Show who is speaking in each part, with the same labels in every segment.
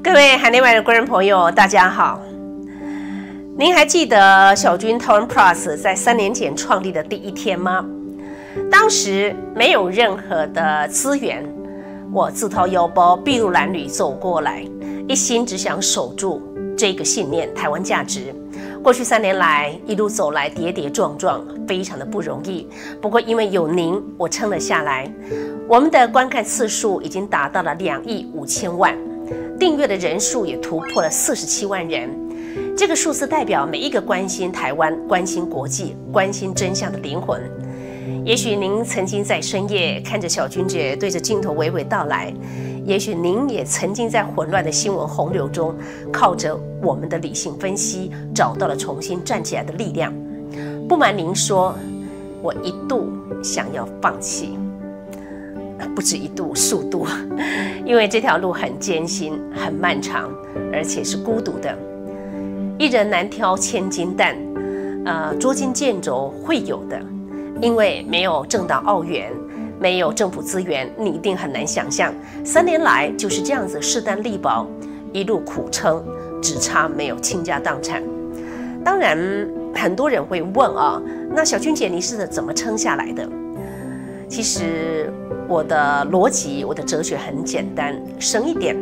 Speaker 1: 各位海内外的观众朋友，大家好。您还记得筱君台湾 Plus 在3年前创立的第一天吗？当时没有任何的资源，我自掏腰包，筚路蓝缕走过来，一心只想守住这个信念——台湾价值。过去3年来，一路走来，跌跌撞撞，非常的不容易。不过因为有您，我撑了下来。我们的观看次数已经达到了2亿5千万，订阅的人数也突破了47万人。这个数字代表每一个关心台湾、关心国际、关心真相的灵魂。也许您曾经在深夜看着筱君姐对着镜头娓娓道来，也许您也曾经在混乱的新闻洪流中，靠着我们的理性分析，找到了重新站起来的力量。不瞒您说，我一度想要放弃，不止一度，数度，因为这条路很艰辛、很漫长，而且是孤独的。一人难挑千金担，捉襟见肘会有的，因为没有政党澳元，没有政府资源，你一定很难想象。3年来就是这样子势单力薄，一路苦撑，只差没有倾家荡产。当然，很多人会问啊，那筱君姐你是怎么撑下来的？其实我的逻辑，我的哲学很简单，省一点，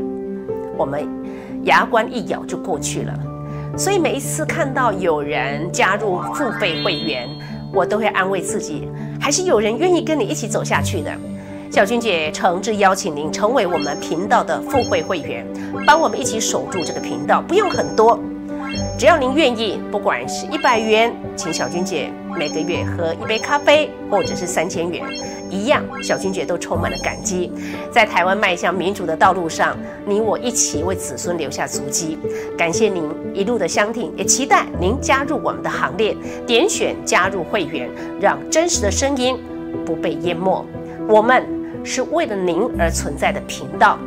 Speaker 1: 我们牙关一咬就过去了。所以每一次看到有人加入付费会员，我都会安慰自己，还是有人愿意跟你一起走下去的。筱君姐诚挚邀请您成为我们频道的付费会员，帮我们一起守住这个频道，不用很多，只要您愿意，不管是100元，请筱君姐每个月喝一杯咖啡，或者是3000元，一样，筱君姐都充满了感激。在台湾迈向民主的道路上，你我一起为子孙留下足迹。感谢您一路的相挺，也期待您加入我们的行列，点选加入会员，让真实的声音不被淹没。我们是为了您而存在的频道，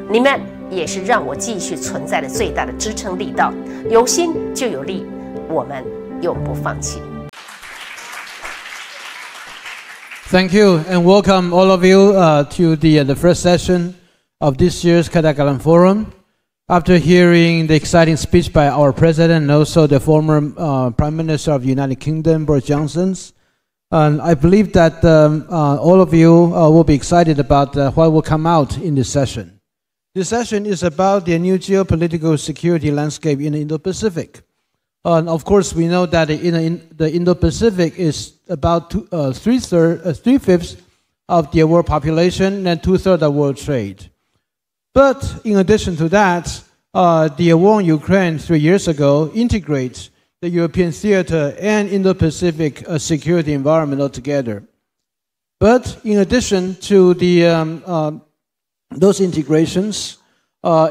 Speaker 1: 你们也是让我继续存在的最大的支撑力道。有心就有力，我们永不放弃。
Speaker 2: Thank you and welcome all of you to the first session of this year's Dargalan Forum. After hearing the exciting speech by our president and also the former Prime Minister of the United Kingdom, Boris Johnson, I believe that all of you will be excited about what will come out in this session. This session is about the new geopolitical security landscape in the Indo-Pacific. Of course, we know that the Indo-Pacific is about 3/5 of the world population and 2/3 of world trade. But in addition to that, the war in Ukraine 3 years ago integrates the European theater and Indo-Pacific security environment altogether. But in addition to those integrations,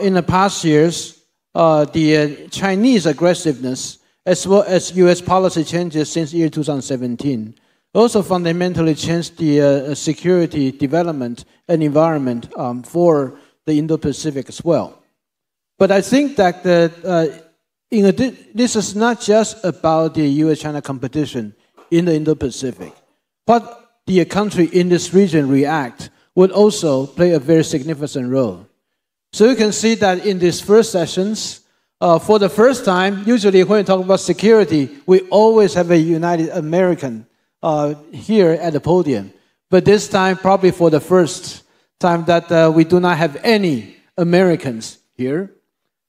Speaker 2: in the past years, the Chinese aggressiveness, as well as U.S. policy changes since year 2017, also fundamentally changed the security development and environment for the Indo-Pacific as well. But I think that this is not just about the U.S.-China competition in the Indo-Pacific. What the country in this region react would also play a very significant role. So you can see that in these first sessions, for the first time, usually when we talk about security, we always have a United American here at the podium. But this time, probably for the first time that we do not have any Americans here.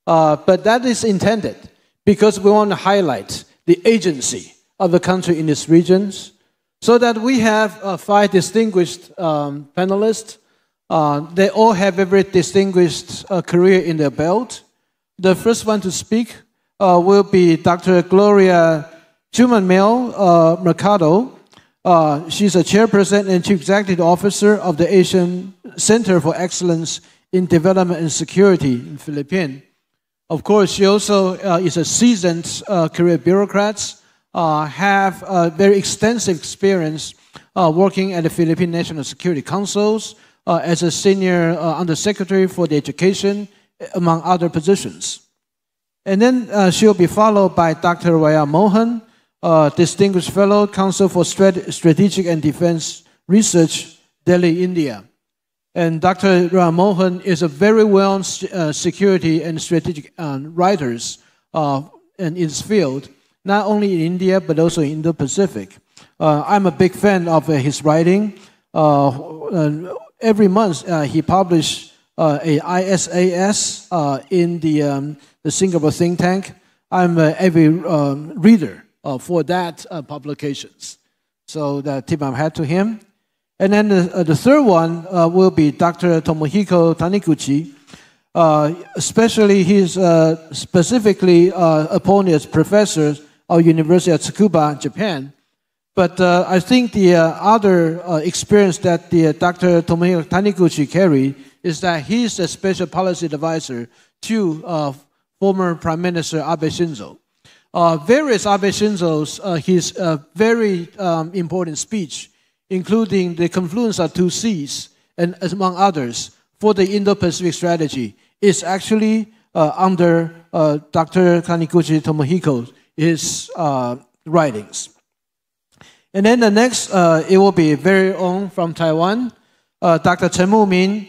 Speaker 2: But that is intended because we want to highlight the agency of the country in these regions, so that we have 5 distinguished panelists. They all have a very distinguished career in their belt. The first one to speak will be Dr. Gloria Mercado. She's a chairperson and chief executive officer of the Asian Center for Excellence in Development and Security in the Philippines. Of course, she also is a seasoned career bureaucrat, have very extensive experience working at the Philippine National Security Councils as a senior undersecretary for the education, among other positions. And then she'll be followed by Dr. Raya Mohan, Distinguished Fellow, Council for Strategic and Defense Research, Delhi, India. And Dr. Mohan is a very well security and strategic writer in his field, not only in India but also in Indo-Pacific. I'm a big fan of his writing. Every month he publishes a ISAS in the Singapore think tank. I'm an avid reader for that publications. So the tip my hat to him. And then the third one will be Dr. Tomohiko Taniguchi. Especially he's specifically appointed as professor of University of Tsukuba, Japan. But I think the other experience that Dr. Tomohiko Taniguchi carried is that he's a special policy advisor to former Prime Minister Abe Shinzo. Various Abe Shinzo's his very important speech, including the confluence of two seas, and among others, for the Indo-Pacific strategy, is actually under Dr. Taniguchi Tomohiko's his writings. And then the next, it will be very own from Taiwan, Dr. Chen Mumin.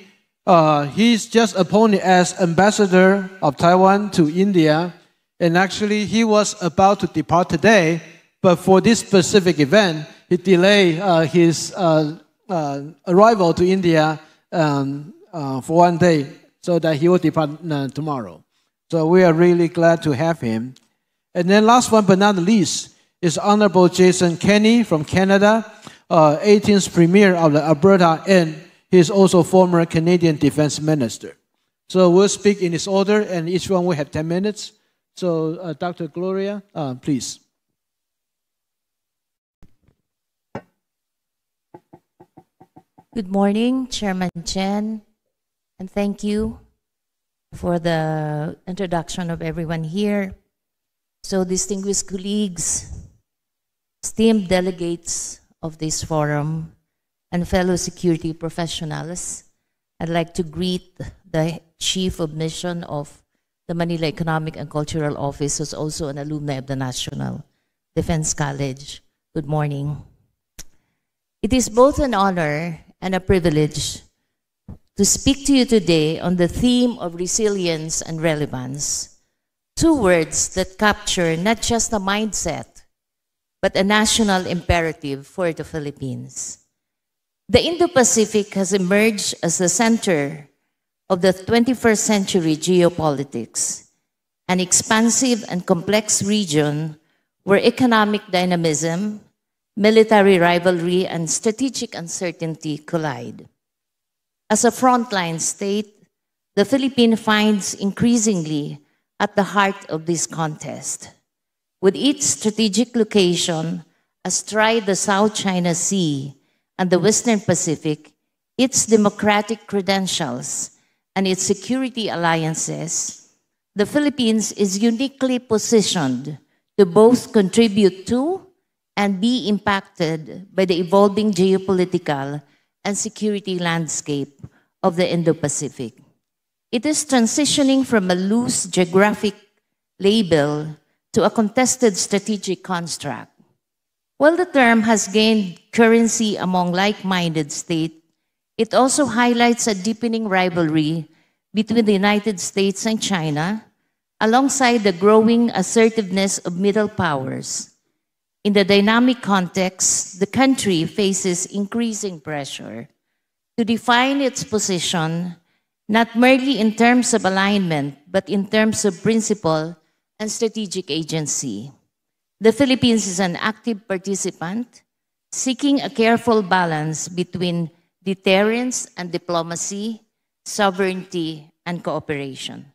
Speaker 2: He's just appointed as ambassador of Taiwan to India, and actually he was about to depart today, but for this specific event, he delayed his arrival to India for 1 day, so that he will depart tomorrow. So we are really glad to have him. And then last one but not least is Honorable Jason Kenney from Canada, 18th Premier of the Alberta, and he is also former Canadian Defense Minister. So we'll speak in this order, and each one will have 10 minutes. So Dr. Gloria, please.
Speaker 3: Good morning, Chairman Chen, and thank you for the introduction of everyone here. So distinguished colleagues, esteemed delegates of this forum, and fellow security professionals, I'd like to greet the Chief of Mission of the Manila Economic and Cultural Office, who's also an alumni of the National Defense College. Good morning. It is both an honor and a privilege to speak to you today on the theme of resilience and relevance, two words that capture not just a mindset, but a national imperative for the Philippines. The Indo-Pacific has emerged as the center of the 21st century geopolitics, an expansive and complex region where economic dynamism, military rivalry, and strategic uncertainty collide. As a frontline state, the Philippines finds increasingly at the heart of this contest. With its strategic location astride the South China Sea and the Western Pacific, its democratic credentials, and its security alliances, the Philippines is uniquely positioned to both contribute to and be impacted by the evolving geopolitical and security landscape of the Indo-Pacific. It is transitioning from a loose geographic label to a contested strategic construct. While the term has gained currency among like-minded states, it also highlights a deepening rivalry between the United States and China, alongside the growing assertiveness of middle powers. In the dynamic context, the country faces increasing pressure to define its position, not merely in terms of alignment, but in terms of principle and strategic agency. The Philippines is an active participant, seeking a careful balance between deterrence and diplomacy, sovereignty and cooperation.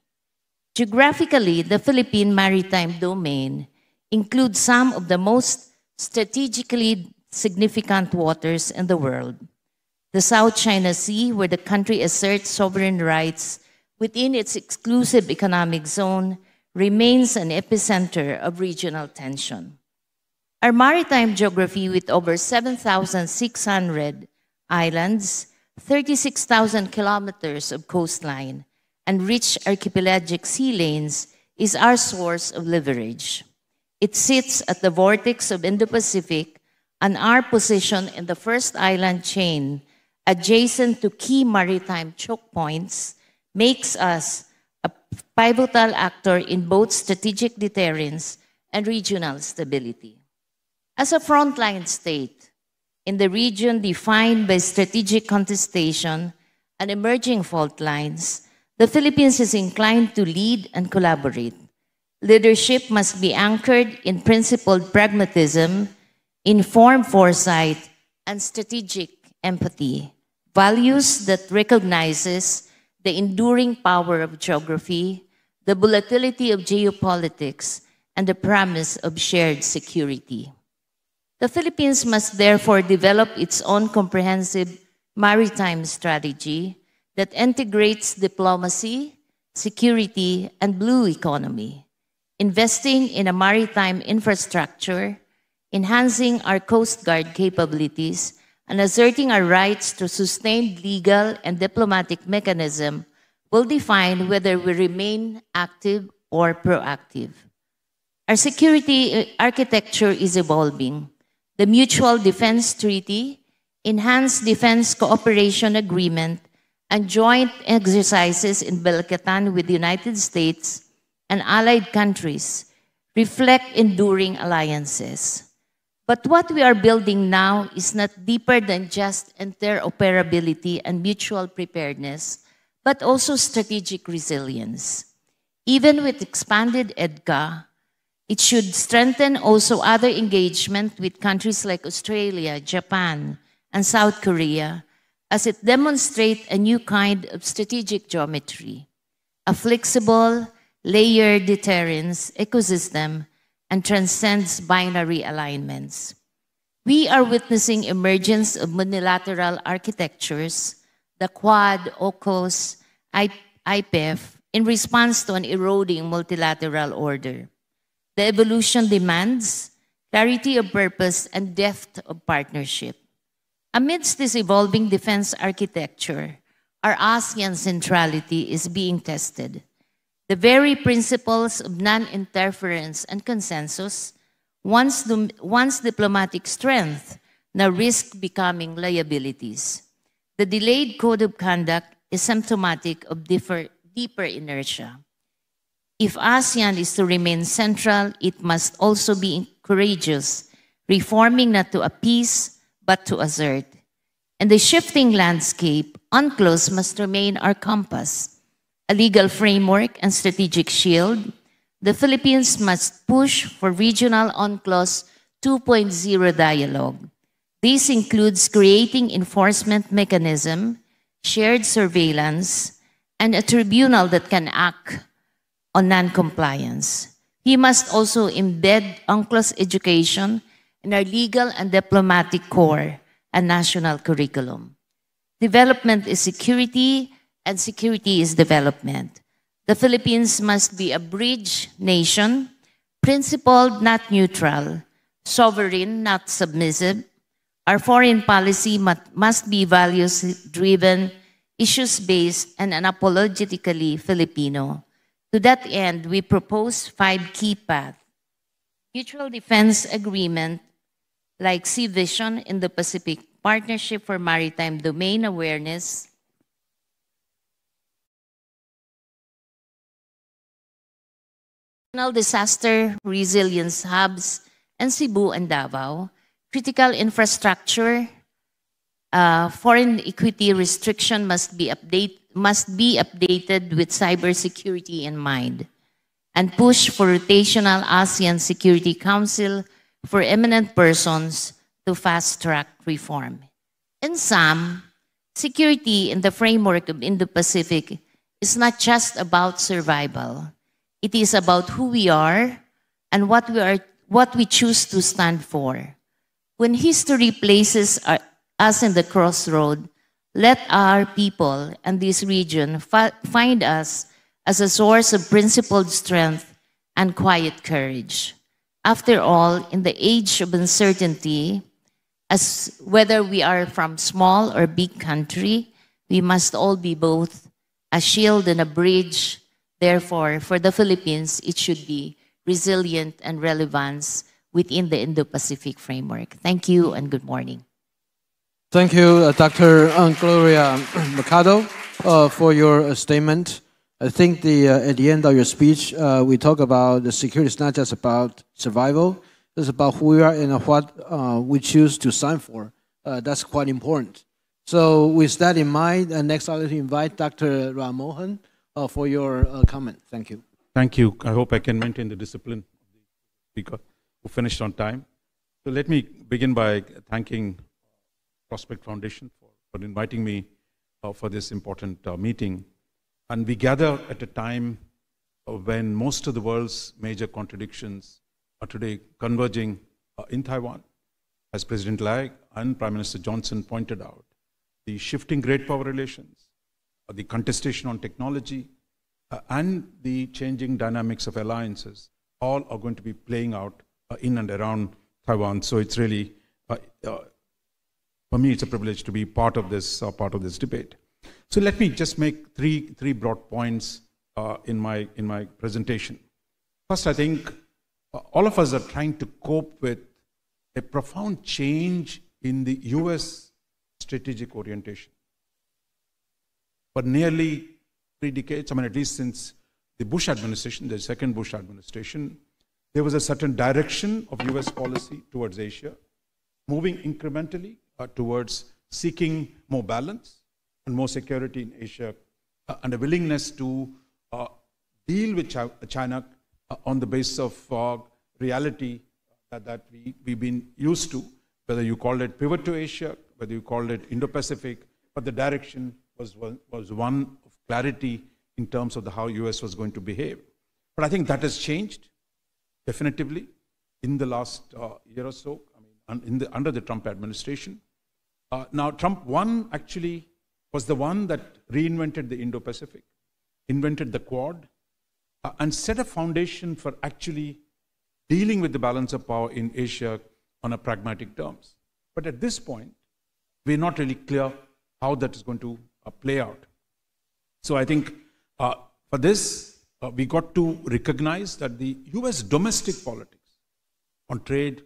Speaker 3: Geographically, the Philippine maritime domain includes some of the most strategically significant waters in the world. The South China Sea, where the country asserts sovereign rights within its exclusive economic zone, remains an epicenter of regional tension. Our maritime geography, with over 7,600 islands, 36,000 kilometers of coastline, and rich archipelagic sea lanes, is our source of leverage. It sits at the vortex of Indo-Pacific, and our position in the first island chain adjacent to key maritime choke points, makes us a pivotal actor in both strategic deterrence and regional stability. As a frontline state in the region defined by strategic contestation and emerging fault lines, the Philippines is inclined to lead and collaborate. Leadership must be anchored in principled pragmatism, informed foresight, and strategic empathy, values that recognizes the enduring power of geography, the volatility of geopolitics, and the promise of shared security. The Philippines must therefore develop its own comprehensive maritime strategy that integrates diplomacy, security, and blue economy, investing in a maritime infrastructure, enhancing our Coast Guard capabilities, and asserting our rights to sustained legal and diplomatic mechanism will define whether we remain active or proactive. Our security architecture is evolving. The Mutual Defense Treaty, Enhanced Defense Cooperation Agreement, and joint exercises in Belcatan with the United States and allied countries reflect enduring alliances. But what we are building now is not deeper than just interoperability and mutual preparedness, but also strategic resilience. Even with expanded EDCA, it should strengthen also other engagement with countries like Australia, Japan, and South Korea, as it demonstrates a new kind of strategic geometry, a flexible, layered deterrence ecosystem, and transcends binary alignments. We are witnessing emergence of multilateral architectures, the Quad, AUKUS, IPEF, in response to an eroding multilateral order. The evolution demands clarity of purpose and depth of partnership. Amidst this evolving defense architecture, our ASEAN centrality is being tested. The very principles of non-interference and consensus, once diplomatic strength, now risk becoming liabilities. The delayed code of conduct is symptomatic of deeper inertia. If ASEAN is to remain central, it must also be courageous, reforming not to appease, but to assert. In the shifting landscape, UNCLOS must remain our compass. A legal framework and strategic shield, the Philippines must push for regional UNCLOS 2.0 dialogue. This includes creating enforcement mechanism, shared surveillance, and a tribunal that can act on non-compliance. We must also embed UNCLOS education in our legal and diplomatic core and national curriculum. Development is security, and security is development. The Philippines must be a bridge nation, principled, not neutral, sovereign, not submissive. Our foreign policy must be values-driven, issues-based, and unapologetically Filipino. To that end, we propose 5 key paths. Mutual defense agreement like Sea Vision in the Pacific, Partnership for Maritime Domain Awareness, disaster resilience hubs in Cebu and Davao, critical infrastructure, foreign equity restriction must be updated with cybersecurity in mind, and push for rotational ASEAN Security Council for eminent persons to fast-track reform. In sum, security in the framework of Indo-Pacific is not just about survival. It is about who we are and what we choose to stand for. When history places us in the crossroad, let our people and this region find us as a source of principled strength and quiet courage. After all, in the age of uncertainty, as whether we are from small or big country, we must all be both a shield and a bridge. Therefore, for the Philippines, it should be resilient and relevance within the Indo-Pacific framework. Thank you and good morning.
Speaker 2: Thank you, Dr. Gloria Mercado, for your statement. I think at the end of your speech, we talk about the security is not just about survival, it's about who we are and what we choose to sign for. That's quite important. So with that in mind, next I'd like to invite Dr. Ram Mohan for your comment. Thank you.
Speaker 4: Thank you. I hope I can maintain the discipline of the speaker who finished on time. So let me begin by thanking Prospect Foundation for inviting me for this important meeting. And we gather at a time when most of the world's major contradictions are today converging in Taiwan. As President Lai and Prime Minister Johnson pointed out, the shifting great power relations, the contestation on technology, and the changing dynamics of alliances, all are going to be playing out in and around Taiwan. So it's really, for me, it's a privilege to be part of this debate. So let me just make three broad points in my presentation. First, I think all of us are trying to cope with a profound change in the US strategic orientation. For nearly 3 decades, I mean, at least since the Bush administration, the second Bush administration, there was a certain direction of US policy towards Asia, moving incrementally towards seeking more balance and more security in Asia, and a willingness to deal with China on the basis of reality that we've been used to, whether you called it pivot to Asia, whether you called it Indo-Pacific, but the direction was one of clarity in terms of how US was going to behave. But I think that has changed definitively in the last year or so, I mean, under the Trump administration. Now, Trump 1 actually was the one that reinvented the Indo-Pacific, invented the Quad, and set a foundation for actually dealing with the balance of power in Asia on a pragmatic terms. But at this point, we're not really clear how that is going to play out. So I think for this, we got to recognize that the US domestic politics on trade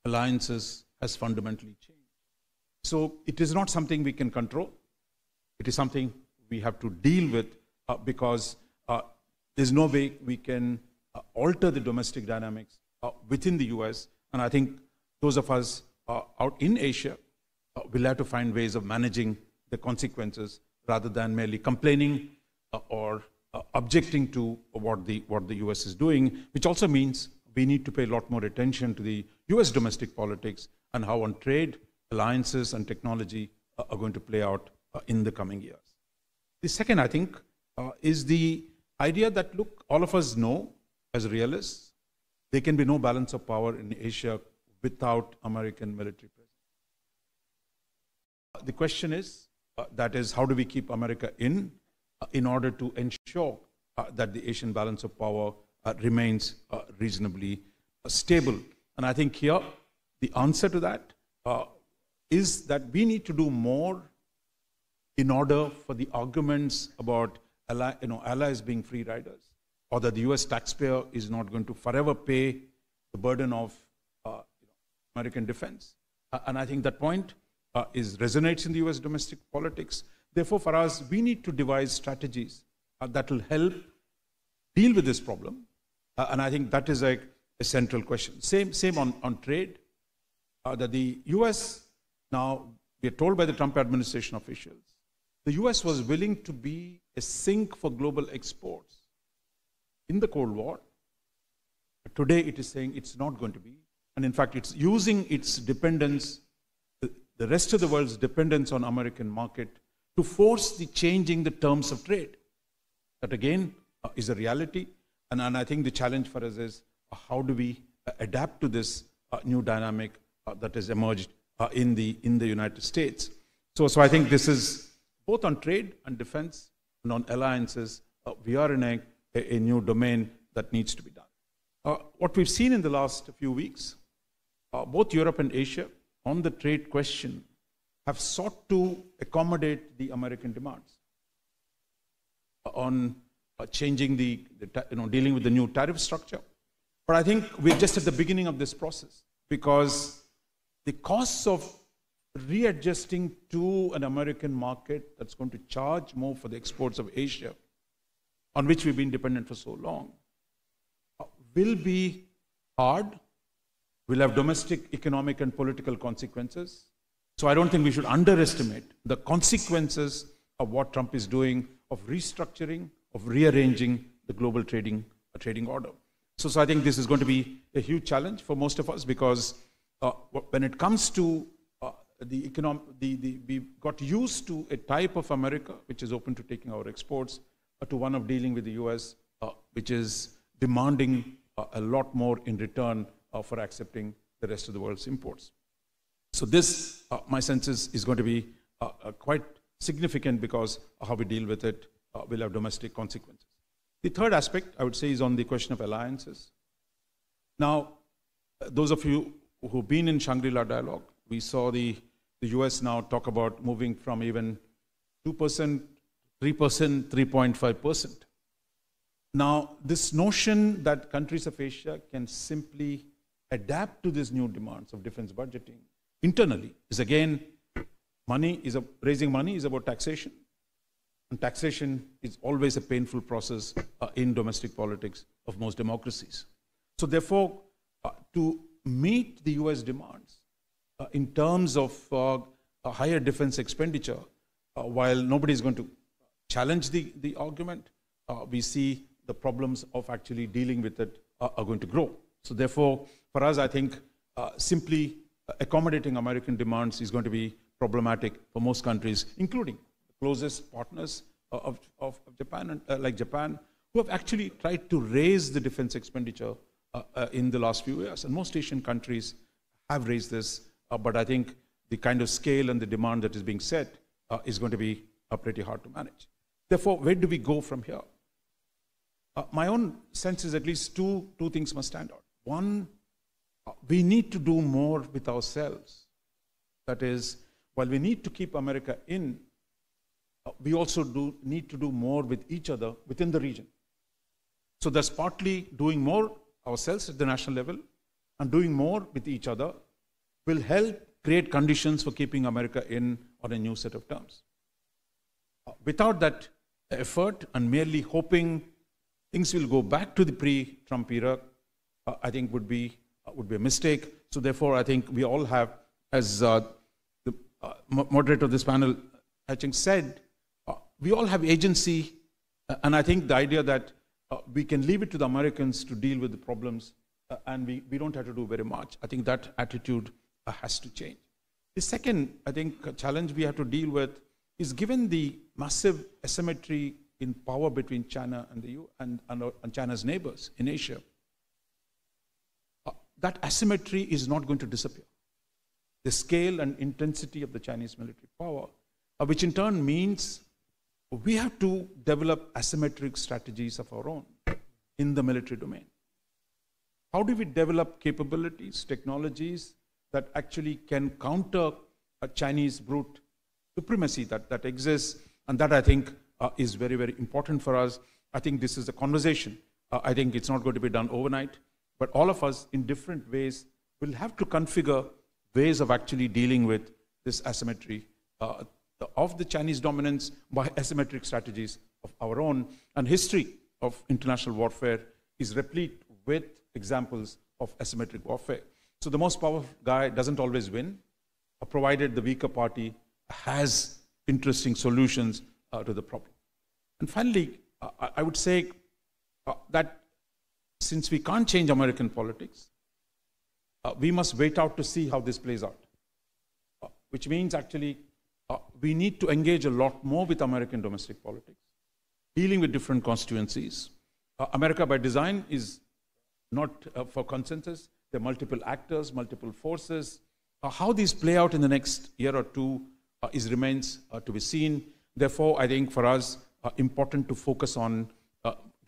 Speaker 4: alliances has fundamentally changed. So it is not something we can control. It is something we have to deal with because there's no way we can alter the domestic dynamics within the US. And I think those of us out in Asia will have to find ways of managing the consequences rather than merely complaining or objecting to what the US is doing, which also means we need to pay a lot more attention to the US domestic politics and how on trade, alliances and technology are going to play out in the coming years. The second, I think, is the idea that, look, all of us know as realists, there can be no balance of power in Asia without American military presence. The question is, that is, how do we keep America in order to ensure that the Asian balance of power remains reasonably stable? And I think here, the answer to that is that we need to do more in order for the arguments about allies being free riders, or that the US taxpayer is not going to forever pay the burden of American defense. And I think that point resonates in the US domestic politics. Therefore, for us, we need to devise strategies that will help deal with this problem. And I think that is a central question. Same on trade, that the US, now we are told by the Trump administration officials, the US was willing to be a sink for global exports in the Cold War. But today it is saying it's not going to be. And in fact, it's using its dependence, the rest of the world's dependence on American market to force the changing the terms of trade. That again is a reality. And I think the challenge for us is how do we adapt to this new dynamic that has emerged in the United States. So I think this is both on trade and defense and on alliances. We are in a new domain that needs to be done. What we've seen in the last few weeks, both Europe and Asia on the trade question have sought to accommodate the American demands on changing dealing with the new tariff structure. But I think we're just at the beginning of this process, because the costs of readjusting to an American market that's going to charge more for the exports of Asia, on which we've been dependent for so long, will be hard, will have domestic economic and political consequences. So I don't think we should underestimate the consequences of what Trump is doing, of restructuring, of rearranging the global trading order. So I think this is going to be a huge challenge for most of us, because when it comes to we got used to a type of America which is open to taking our exports, to one of dealing with the US, which is demanding a lot more in return for accepting the rest of the world's imports. So this, my sense is going to be quite significant, because how we deal with it will have domestic consequences. The third aspect, I would say, is on the question of alliances. Now, those of you who've been in Shangri-La dialogue, we saw the US now talk about moving from even 2%, 3%, 3.5%. Now, this notion that countries of Asia can simply adapt to these new demands of defense budgeting internally is, again, raising money is about taxation. And taxation is always a painful process in domestic politics of most democracies. So therefore, to meet the US demands in terms of a higher defense expenditure, while nobody is going to challenge the argument, we see the problems of actually dealing with it are going to grow. So therefore, for us, I think simply accommodating American demands is going to be problematic for most countries, including the closest partners of Japan, like Japan, who have actually tried to raise the defense expenditure in the last few years. And most Asian countries have raised this, but I think the kind of scale and the demand that is being set is going to be pretty hard to manage. Therefore, where do we go from here? My own sense is at least two things must stand out. One, we need to do more with ourselves. That is, while we need to keep America in, we also need to do more with each other within the region. So that's partly doing more ourselves at the national level, and doing more with each other will help create conditions for keeping America in on a new set of terms. Without that effort and merely hoping things will go back to the pre-Trump era, I think would be a mistake. So therefore, I think we all have, as the moderator of this panel, I think, said, we all have agency, and I think the idea that we can leave it to the Americans to deal with the problems, and we don't have to do very much. I think that attitude has to change. The second, I think, challenge we have to deal with is, given the massive asymmetry in power between China and the EU and China's neighbors in Asia, that asymmetry is not going to disappear. The scale and intensity of the Chinese military power, which in turn means we have to develop asymmetric strategies of our own in the military domain. How do we develop capabilities, technologies that actually can counter a Chinese brute supremacy that exists? And that, I think, is very, very important for us. I think this is a conversation. I think it's not going to be done overnight, but all of us in different ways will have to configure ways of actually dealing with this asymmetry of the Chinese dominance by asymmetric strategies of our own. And history of international warfare is replete with examples of asymmetric warfare. So the most powerful guy doesn't always win, provided the weaker party has interesting solutions to the problem. And finally, I would say that since we can't change American politics, we must wait out to see how this plays out, which means actually we need to engage a lot more with American domestic politics, dealing with different constituencies. America by design is not for consensus. There are multiple actors, multiple forces. How these play out in the next year or two remains to be seen. Therefore, I think for us, important to focus on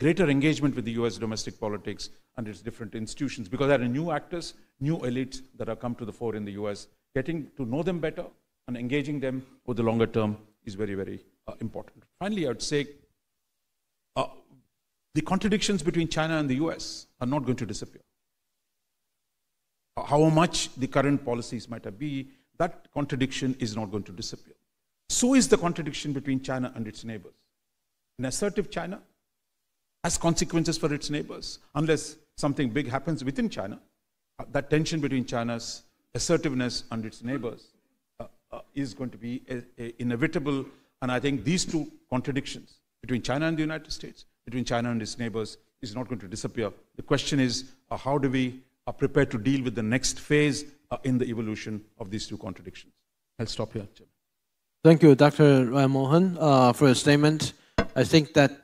Speaker 4: greater engagement with the US domestic politics and its different institutions, because there are new actors, new elites that have come to the fore in the US. Getting to know them better and engaging them over the longer term is very, very important. Finally, I would say the contradictions between China and the US are not going to disappear. How much the current policies might be, that contradiction is not going to disappear. So is the contradiction between China and its neighbors. An assertive China has consequences for its neighbors. Unless something big happens within China, that tension between China's assertiveness and its neighbors is going to be inevitable. And I think these two contradictions between China and the United States, between China and its neighbors, is not going to disappear. The question is, how do we prepare to deal with the next phase in the evolution of these two contradictions? I'll stop here, Chairman.
Speaker 2: Thank you, Dr. Mohan, for your statement. I think that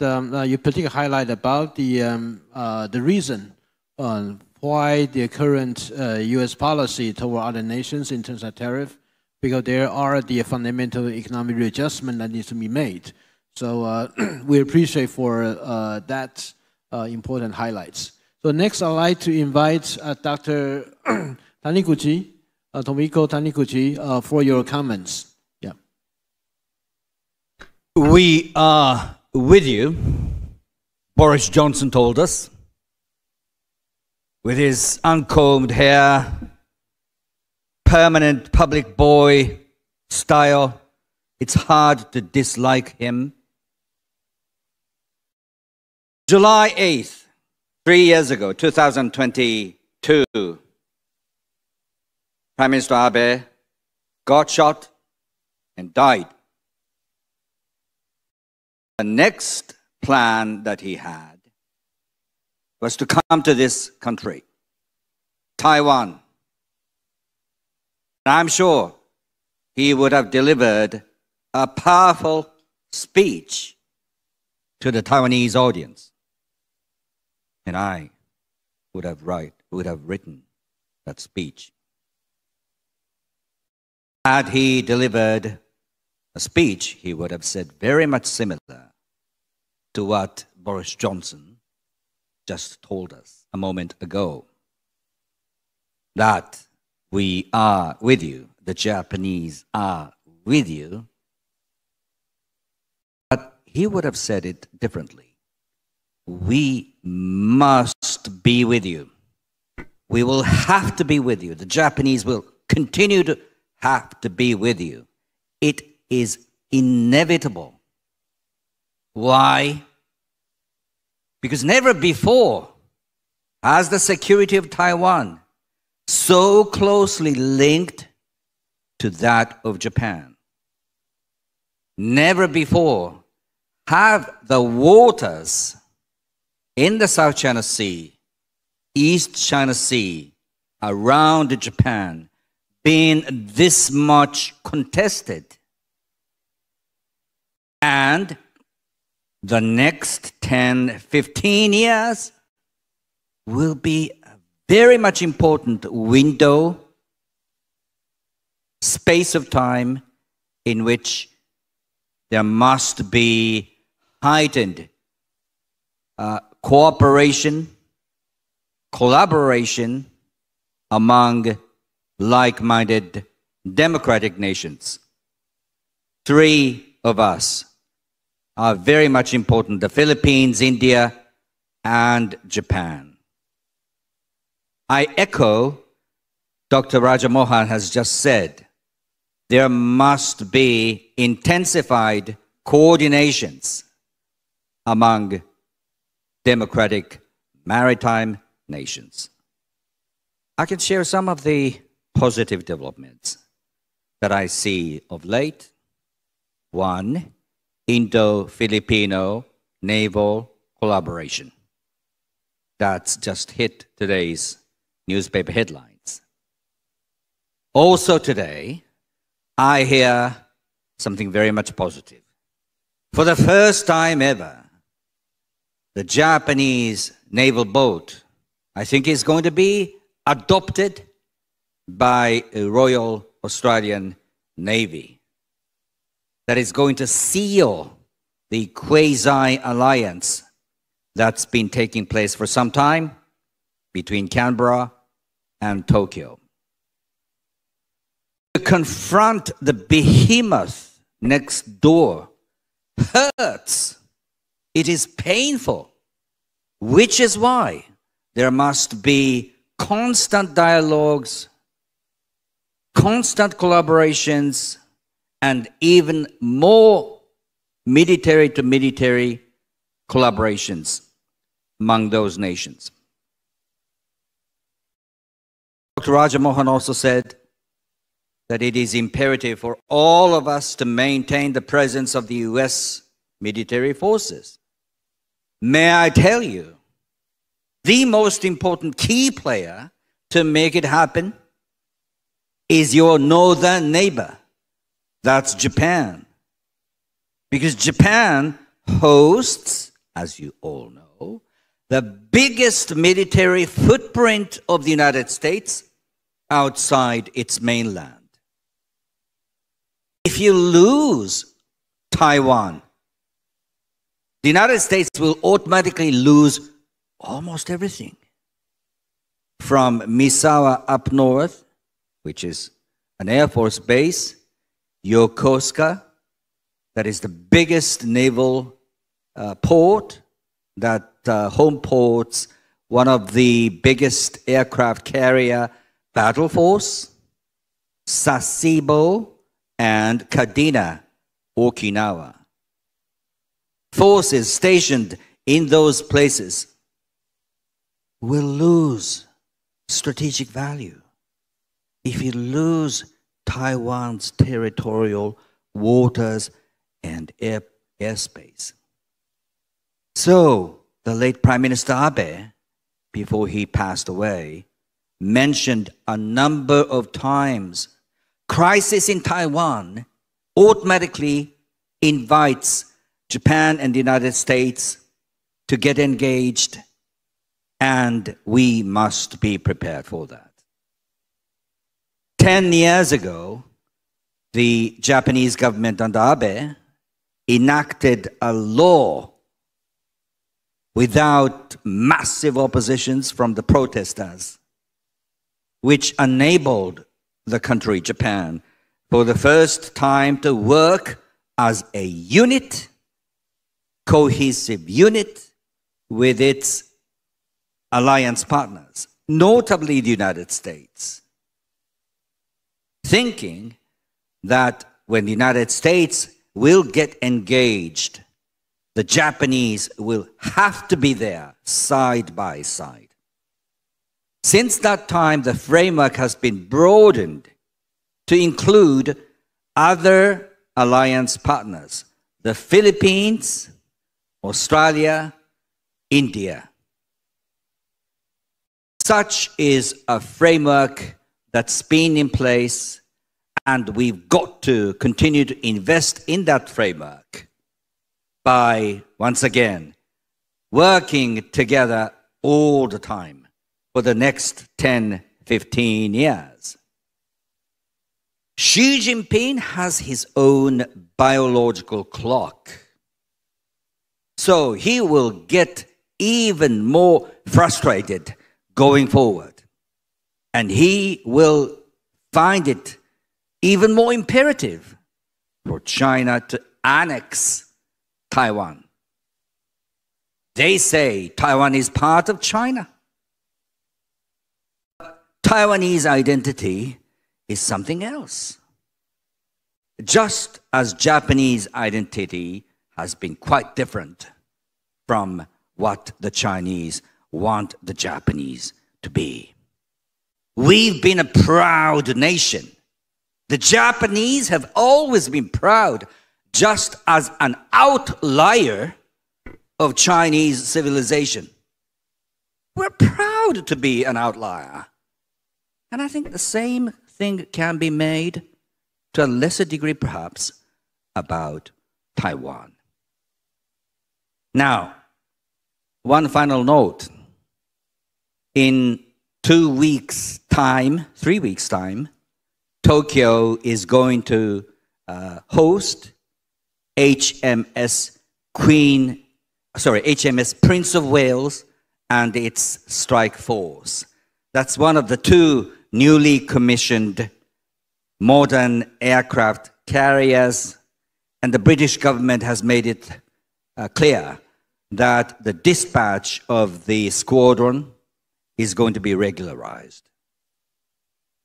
Speaker 2: you particularly highlight about the reason why the current U.S. policy toward other nations in terms of tariff, because there are the fundamental economic readjustment that needs to be made. So we appreciate for that important highlights. So next, I'd like to invite Dr. Taniguchi, Tomiko Taniguchi, for your comments. Yeah.
Speaker 5: We are with you, Boris Johnson told us, with his uncombed hair, permanent public boy style. It's hard to dislike him. July 8th, 3 years ago, 2022, Prime Minister Abe got shot and died. The next plan that he had was to come to this country, Taiwan. I'm sure he would have delivered a powerful speech to the Taiwanese audience. And I would have written that speech. Had he delivered a speech, he would have said very much similar to what Boris Johnson just told us a moment ago. That we are with you, the Japanese are with you. But he would have said it differently. We must be with you. We will have to be with you. The Japanese will continue to have to be with you. It is inevitable. Why? Because never before has the security of Taiwan so closely linked to that of Japan. Never before have the waters in the South China Sea, East China Sea, around Japan, been this much contested. And the next 10, 15 years will be a very much important window, space of time in which there must be heightened cooperation, collaboration among like-minded democratic nations. Three of us are very much important: the Philippines, India, and Japan. I echo Dr. Rajamohan has just said. There must be intensified coordinations among democratic maritime nations. I can share some of the positive developments that I see of late. One, Indo-Filipino naval collaboration. That's just hit today's newspaper headlines. Also today, I hear something very much positive. For the first time ever, the Japanese naval boat, I think, is going to be adopted by a Royal Australian Navy. That is going to seal the quasi-alliance that's been taking place for some time between Canberra and Tokyo. To confront the behemoth next door hurts. It is painful, which is why there must be constant dialogues, constant collaborations, and even more military-to-military collaborations among those nations. Dr. Raja Mohan also said that it is imperative for all of us to maintain the presence of the US military forces. May I tell you, the most important key player to make it happen is your northern neighbor. That's Japan. Because Japan hosts, as you all know, the biggest military footprint of the United States outside its mainland. If you lose Taiwan, the United States will automatically lose almost everything. From Misawa up north, which is an Air Force base, Yokosuka, that is the biggest naval port, that home ports one of the biggest aircraft carrier battle force, Sasebo and Kadena, Okinawa. Forces stationed in those places will lose strategic value if you lose Taiwan's territorial waters and airspace. So, the late Prime Minister Abe, before he passed away, mentioned a number of times, crisis in Taiwan automatically invites Japan and the United States to get engaged, and we must be prepared for that. 10 years ago, the Japanese government under Abe enacted a law without massive oppositions from the protesters, which enabled the country, Japan, for the first time to work as a unit, cohesive unit with its alliance partners, notably the United States, thinking that when the United States will get engaged, the Japanese will have to be there side by side. Since that time, the framework has been broadened to include other alliance partners, the Philippines, Australia, India. Such is a framework that's been in place, and we've got to continue to invest in that framework by, once again, working together all the time for the next 10, 15 years. Xi Jinping has his own biological clock. So he will get even more frustrated going forward. And he will find it even more imperative for China to annex Taiwan. They say Taiwan is part of China. Taiwanese identity is something else. Just as Japanese identity has been quite different from what the Chinese want the Japanese to be. We've been a proud nation. The Japanese have always been proud, just as an outlier of Chinese civilization. We're proud to be an outlier. And I think the same thing can be made, to a lesser degree perhaps, about Taiwan. Now, one final note. In 2 weeks' time, 3 weeks' time, Tokyo is going to host HMS Prince of Wales and its strike force. That's one of the 2 newly commissioned modern aircraft carriers, and the British government has made it clear that the dispatch of the squadron is going to be regularized.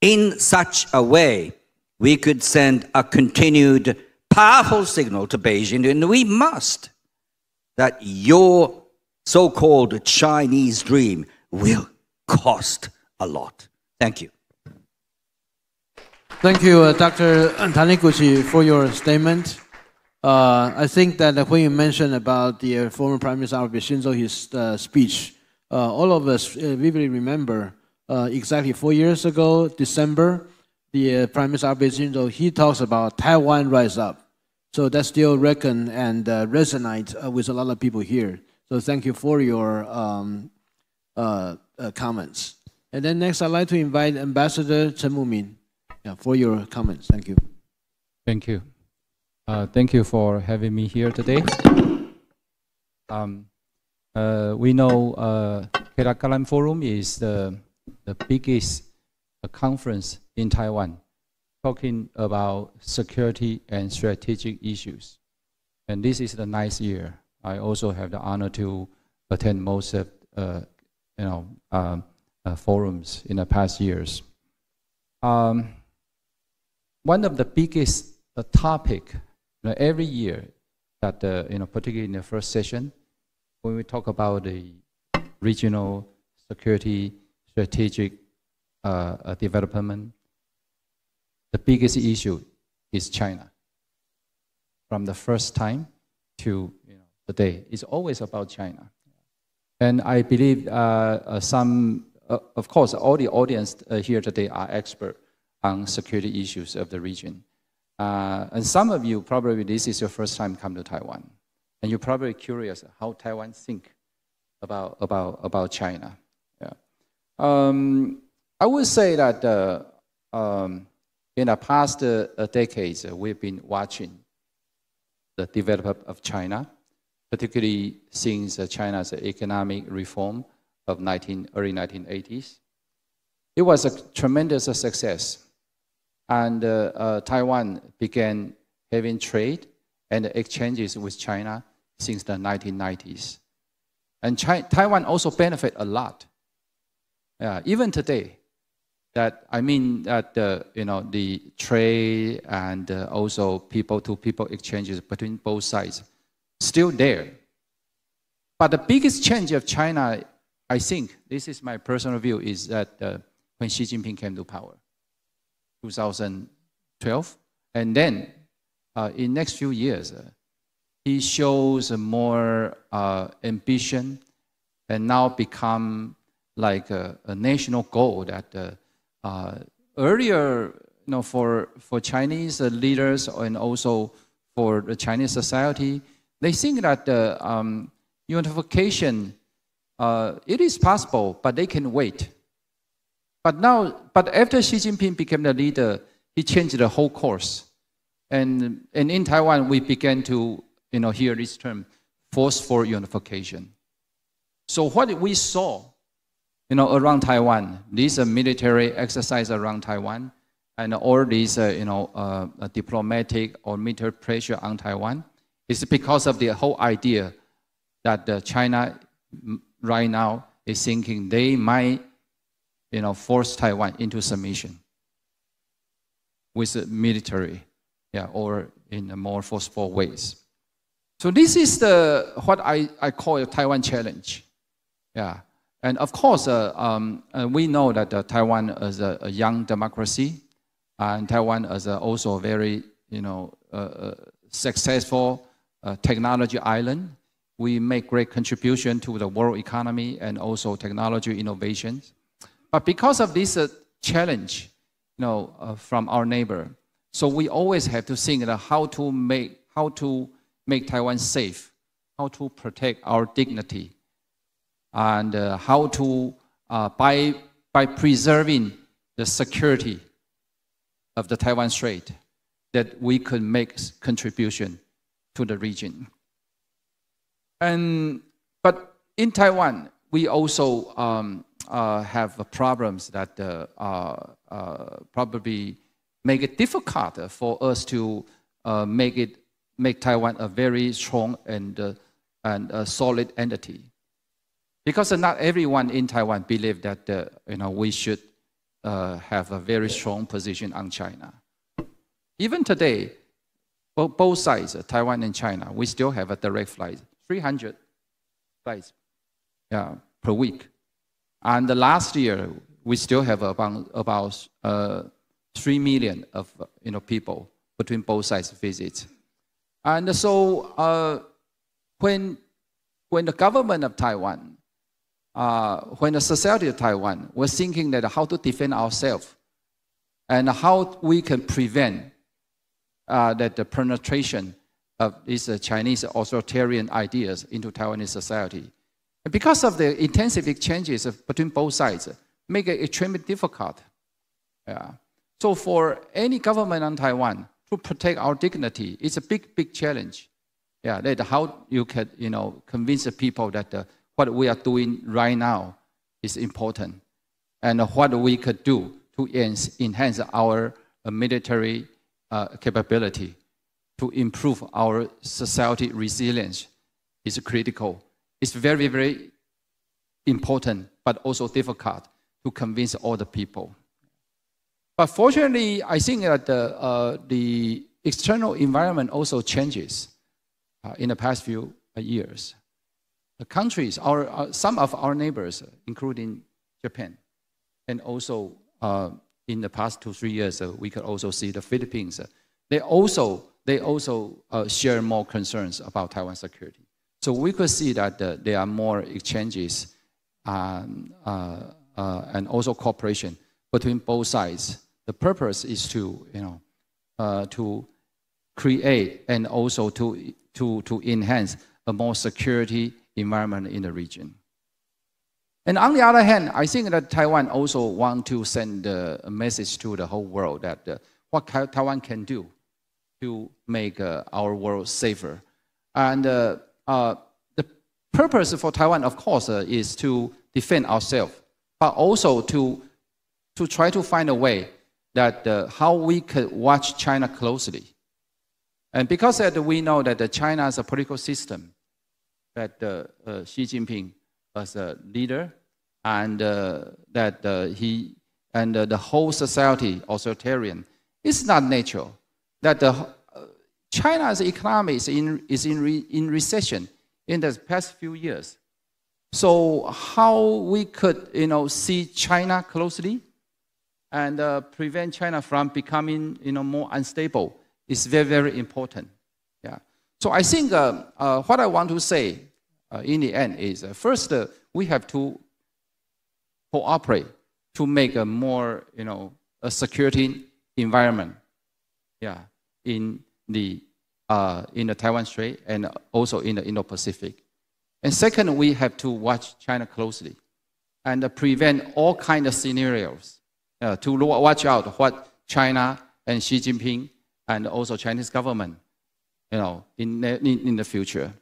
Speaker 5: In such a way, we could send a continued powerful signal to Beijing, and we must, that your so-called Chinese dream will cost a lot. Thank you.
Speaker 2: Thank you, Dr. Taniguchi, for your statement. I think that when you mentioned about the former Prime Minister Abe Shinzo, his speech, all of us vividly remember exactly 4 years ago, December, the Prime Minister Abe Shinzo, he talks about Taiwan rise up. So that still reckon and resonate with a lot of people here. So thank you for your comments. And then next, I'd like to invite Ambassador Chen Mumin for your comments. Thank you.
Speaker 6: Thank you. Thank you for having me here today. We know Kadakalan Forum is the biggest conference in Taiwan, talking about security and strategic issues. And this is the 9th year. I also have the honor to attend most of forums in the past years. One of the biggest topic every year that particularly in the first session, when we talk about the regional security strategic development, the biggest issue is China. From the first time to today, it's always about China. And I believe of course, all the audience here today are experts on security issues of the region. And some of you, probably this is your first time come to Taiwan. And you're probably curious how Taiwan think about China. Yeah. I would say that in the past decades, we've been watching the development of China, particularly since China's economic reform of early 1980s. It was a tremendous success. And Taiwan began having trade and exchanges with China since the 1990s. And Taiwan also benefit a lot. Even today, the trade and also people-to-people exchanges between both sides still there. But the biggest change of China, I think, this is my personal view, is that when Xi Jinping came to power, 2012, and then in next few years, he shows more ambition and now become like a national goal that earlier, for Chinese leaders and also for the Chinese society, they think that unification, it is possible, but they can wait. But after Xi Jinping became the leader, he changed the whole course. And in Taiwan, we began to hear this term, forceful unification. So what we saw around Taiwan, this military exercise around Taiwan, and all these diplomatic or military pressure on Taiwan, is because of the whole idea that China right now is thinking they might force Taiwan into submission with the military, or in a more forceful ways. So this is what I call a Taiwan challenge. And of course, we know that Taiwan is a young democracy, and Taiwan is also a very successful technology island. We make great contribution to the world economy and also technology innovations. But because of this challenge, from our neighbor, so we always have to think about how to make Taiwan safe, how to protect our dignity, and how to by preserving the security of the Taiwan Strait, that we could make contribution to the region. But in Taiwan, we also have problems that probably make it difficult for us to make Taiwan a very strong and a solid entity. Because not everyone in Taiwan believe that we should have a very strong position on China. Even today, both sides, Taiwan and China, we still have a direct flight, 300 flights per week. And last year, we still have about 3 million of people between both sides visits. And so when the government of Taiwan, when the society of Taiwan was thinking that how to defend ourselves and how we can prevent that the penetration of these Chinese authoritarian ideas into Taiwanese society. And because of the intensive exchanges between both sides, make it extremely difficult. So for any government on Taiwan to protect our dignity, it's a big, big challenge. That how you can, convince the people that what we are doing right now is important, and what we could do to enhance our military capability, to improve our society resilience is critical. It's very, very important, but also difficult to convince all the people. But fortunately, I think that the external environment also changes in the past few years. The countries, some of our neighbors, including Japan, and also in the past 2-3 years, we could also see the Philippines. They also share more concerns about Taiwan security. So we could see that there are more exchanges and also cooperation between both sides. The purpose is to create and also to enhance a more security environment in the region. And on the other hand, I think that Taiwan also want to send a message to the whole world that what Taiwan can do to make our world safer. And the purpose for Taiwan, of course, is to defend ourselves, but also to try to find a way that how we could watch China closely. And because we know that China is a political system, that Xi Jinping as a leader, and that he and the whole society authoritarian, it's not natural. That China's economy is in recession in the past few years. So how we could see China closely and prevent China from becoming more unstable is very, very important. So I think what I want to say in the end is first we have to cooperate to make a more a security environment in the Taiwan Strait and also in the Indo-Pacific. And second, we have to watch China closely and prevent all kinds of scenarios to watch out what China and Xi Jinping and also Chinese government in the future.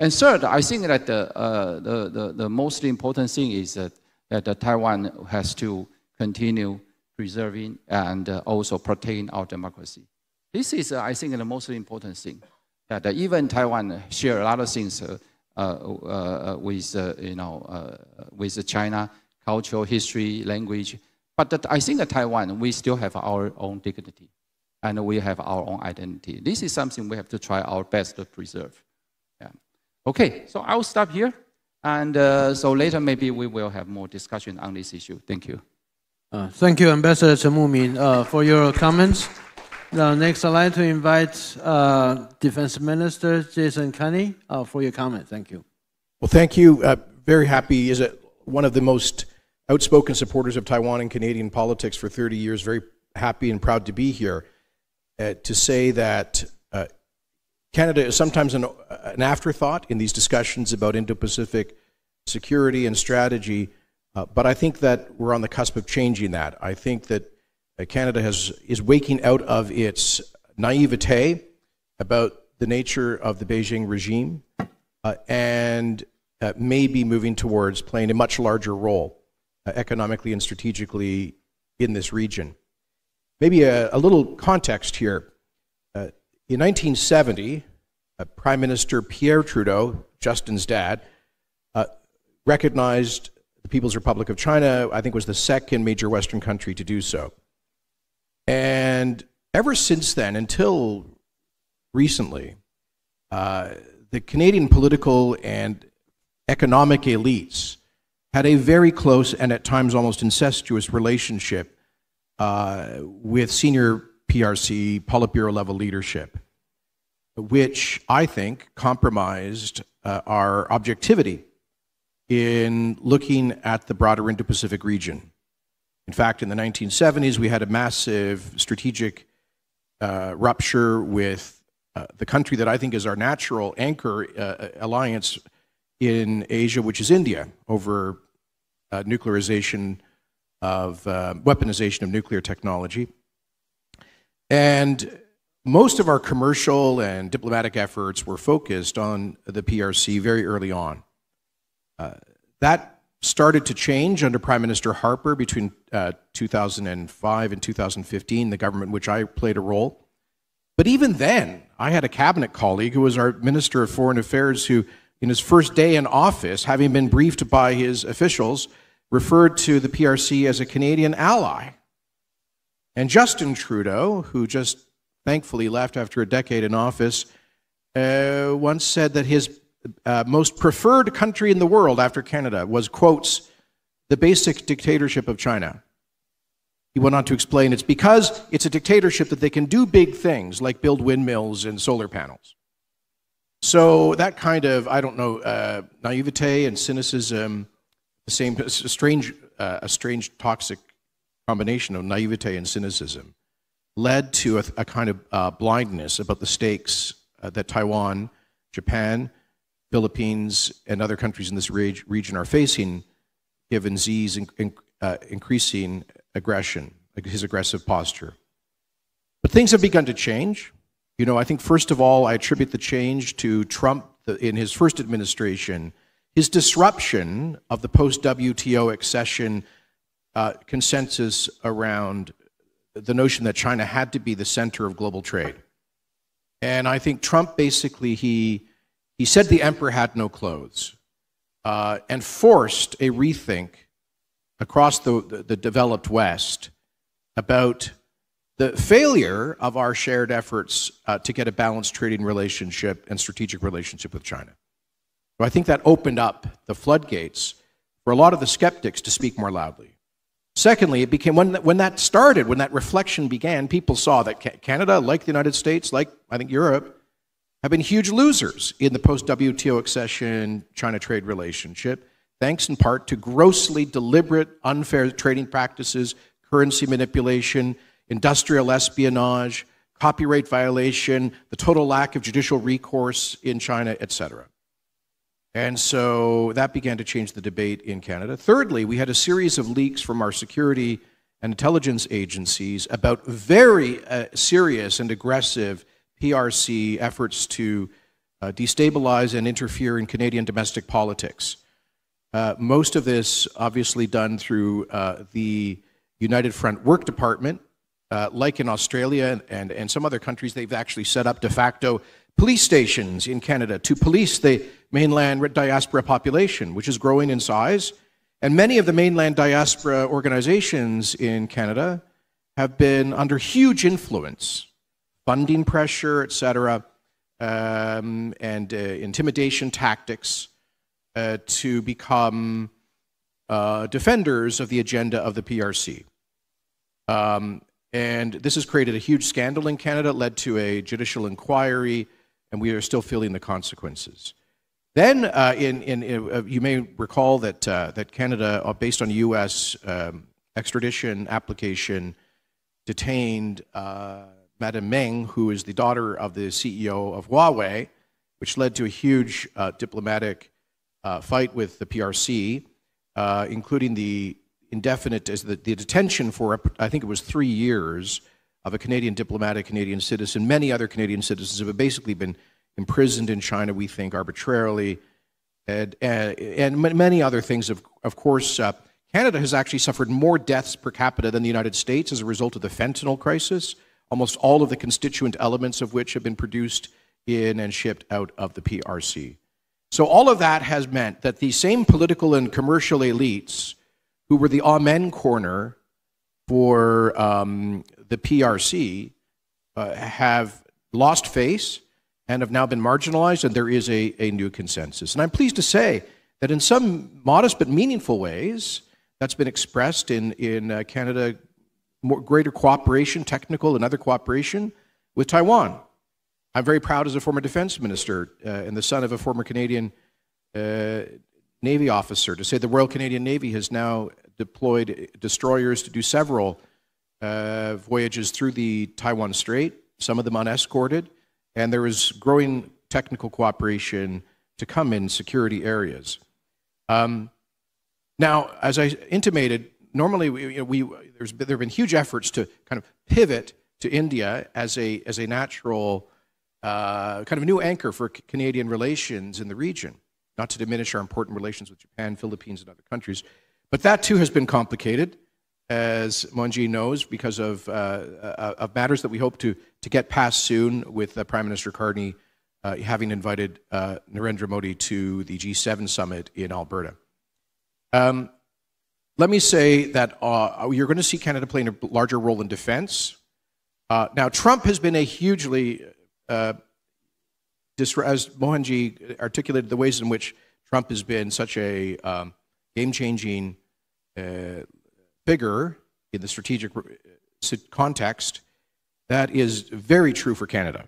Speaker 6: And third, I think that the most important thing is that Taiwan has to continue preserving and also protecting our democracy. This is, I think, the most important thing. That even Taiwan share a lot of things with China, cultural, history, language. But I think that Taiwan, we still have our own dignity, and we have our own identity. This is something we have to try our best to preserve. Okay, so I'll stop here. And so later, maybe we will have more discussion on this issue. Thank you.
Speaker 2: Thank you, Ambassador Chen Mumin, for your comments. Now, next, I'd like to invite Defense Minister Jason Kenney for your comment. Thank you.
Speaker 7: Well, thank you. Very happy. Is one of the most outspoken supporters of Taiwan and Canadian politics for 30 years. Very happy and proud to be here to say that Canada is sometimes an afterthought in these discussions about Indo-Pacific security and strategy, but I think that we're on the cusp of changing that. I think that Canada is waking out of its naivete about the nature of the Beijing regime and may be moving towards playing a much larger role economically and strategically in this region. Maybe a little context here. In 1970, Prime Minister Pierre Trudeau, Justin's dad, recognized the People's Republic of China, I think, was the second major Western country to do so. And ever since then, until recently, the Canadian political and economic elites had a very close and at times almost incestuous relationship with senior PRC Politburo level leadership, which I think compromised our objectivity in looking at the broader Indo-Pacific region. In fact, in the 1970s, we had a massive strategic rupture with the country that I think is our natural anchor alliance in Asia, which is India, over nuclearization of, weaponization of nuclear technology. And most of our commercial and diplomatic efforts were focused on the PRC very early on. That started to change under Prime Minister Harper between 2005 and 2015, the government in which I played a role. But even then, I had a cabinet colleague who was our Minister of Foreign Affairs who, in his first day in office, having been briefed by his officials, referred to the PRC as a Canadian ally. And Justin Trudeau, who just thankfully left after a decade in office, once said that his most preferred country in the world after Canada was, quotes, the basic dictatorship of China. He went on to explain it's because it's a dictatorship that they can do big things like build windmills and solar panels. So that kind of, I don't know, naivete and cynicism, the same, a strange toxic combination of naivete and cynicism, led to a kind of blindness about the stakes that Taiwan, Japan, Philippines, and other countries in this region are facing, given Xi's increasing aggression, his aggressive posture. But things have begun to change. You know, I think first of all, I attribute the change to Trump in his first administration, his disruption of the post-WTO accession consensus around the notion that China had to be the center of global trade. And I think Trump basically, he said the emperor had no clothes, and forced a rethink across the developed West about the failure of our shared efforts to get a balanced trading relationship and strategic relationship with China. So I think that opened up the floodgates for a lot of the skeptics to speak more loudly. Secondly, it became, when that started, when that reflection began, people saw that Canada, like the United States, like I think Europe, have been huge losers in the post-WTO accession China trade relationship, thanks in part to grossly deliberate, unfair trading practices, currency manipulation, industrial espionage, copyright violation, the total lack of judicial recourse in China, etc. And so that began to change the debate in Canada. Thirdly, we had a series of leaks from our security and intelligence agencies about very serious and aggressive PRC efforts to destabilize and interfere in Canadian domestic politics. Most of this obviously done through the United Front Work Department. Like in Australia and some other countries, they've actually set up de facto police stations in Canada to police the mainland diaspora population, which is growing in size. And many of the mainland diaspora organizations in Canada have been under huge influence, funding pressure, etc., and intimidation tactics to become defenders of the agenda of the PRC. And this has created a huge scandal in Canada, led to a judicial inquiry, and we are still feeling the consequences. Then, you may recall that that Canada, based on a U.S. Extradition application, detained Madame Meng, who is the daughter of the CEO of Huawei, which led to a huge diplomatic fight with the PRC, including the indefinite, the detention for, I think it was 3 years, of a Canadian diplomat, Canadian citizen. Many other Canadian citizens have basically been imprisoned in China, we think, arbitrarily, and many other things. Of course, Canada has actually suffered more deaths per capita than the United States as a result of the fentanyl crisis, almost all of the constituent elements of which have been produced in and shipped out of the PRC. So all of that has meant that the same political and commercial elites who were the amen corner for the PRC have lost face and have now been marginalized, and there is a new consensus. And I'm pleased to say that in some modest but meaningful ways, that's been expressed in Canada, greater cooperation, technical and other cooperation with Taiwan. I'm very proud as a former defense minister and the son of a former Canadian Navy officer to say the Royal Canadian Navy has now deployed destroyers to do several voyages through the Taiwan Strait, some of them unescorted, and there is growing technical cooperation to come in security areas. Now, as I intimated, normally there have been huge efforts to kind of pivot to India as a natural kind of new anchor for Canadian relations in the region, not to diminish our important relations with Japan, Philippines, and other countries. But that too has been complicated, as Monji knows, because of matters that we hope to get past soon, with Prime Minister Carney having invited Narendra Modi to the G7 summit in Alberta. Let me say that you're going to see Canada playing a larger role in defense. Now, Trump has been a hugely, as Mohanji articulated, the ways in which Trump has been such a game-changing figure in the strategic context. That is very true for Canada.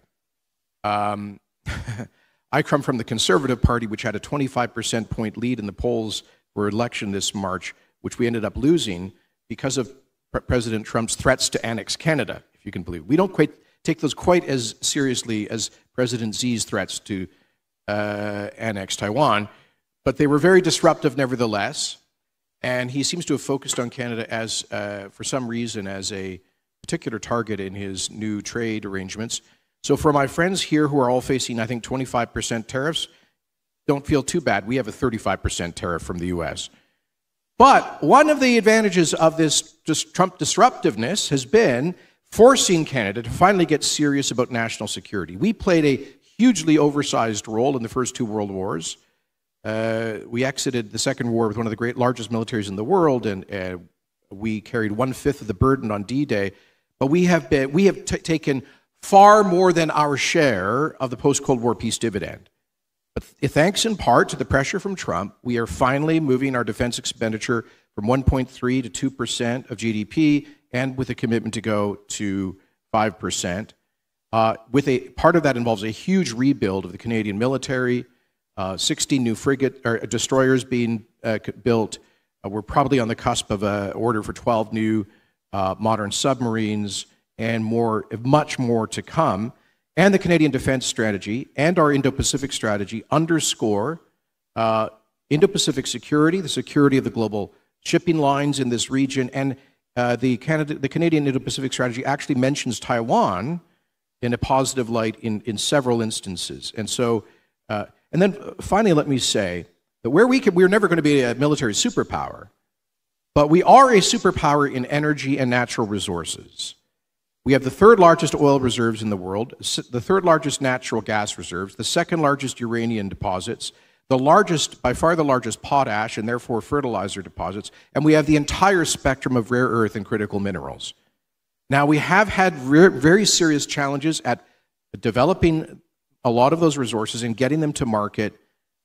Speaker 7: I come from the Conservative Party, which had a 25% point lead in the polls for election this March, which we ended up losing because of President Trump's threats to annex Canada, if you can believe. We don't quite take those quite as seriously as President Xi's threats to annex Taiwan, but they were very disruptive nevertheless, and he seems to have focused on Canada as, for some reason, as a particular target in his new trade arrangements. So for my friends here who are all facing, I think, 25% tariffs, don't feel too bad. We have a 35% tariff from the US. But one of the advantages of this Trump disruptiveness has been forcing Canada to finally get serious about national security. We played a hugely oversized role in the first two world wars. We exited the Second War with one of the largest militaries in the world, and we carried 1/5 of the burden on D-Day. But we have taken far more than our share of the post-Cold War peace dividend. But thanks in part to the pressure from Trump, we are finally moving our defense expenditure from 1.3 to 2% of GDP, and with a commitment to go to 5%. Part of that involves a huge rebuild of the Canadian military, 60 new destroyers being built. We're probably on the cusp of an order for 12 new modern submarines, and much more to come. And the Canadian defense strategy and our Indo-Pacific strategy underscore Indo-Pacific security, the security of the global shipping lines in this region, and the Canadian Indo-Pacific strategy actually mentions Taiwan in a positive light in several instances. And so, and then finally, let me say that we're never going to be a military superpower, but we are a superpower in energy and natural resources. We have the third largest oil reserves in the world, the third largest natural gas reserves, the second largest uranium deposits, by far the largest potash and therefore fertilizer deposits, and we have the entire spectrum of rare earth and critical minerals. Now, we have had very serious challenges at developing a lot of those resources and getting them to market,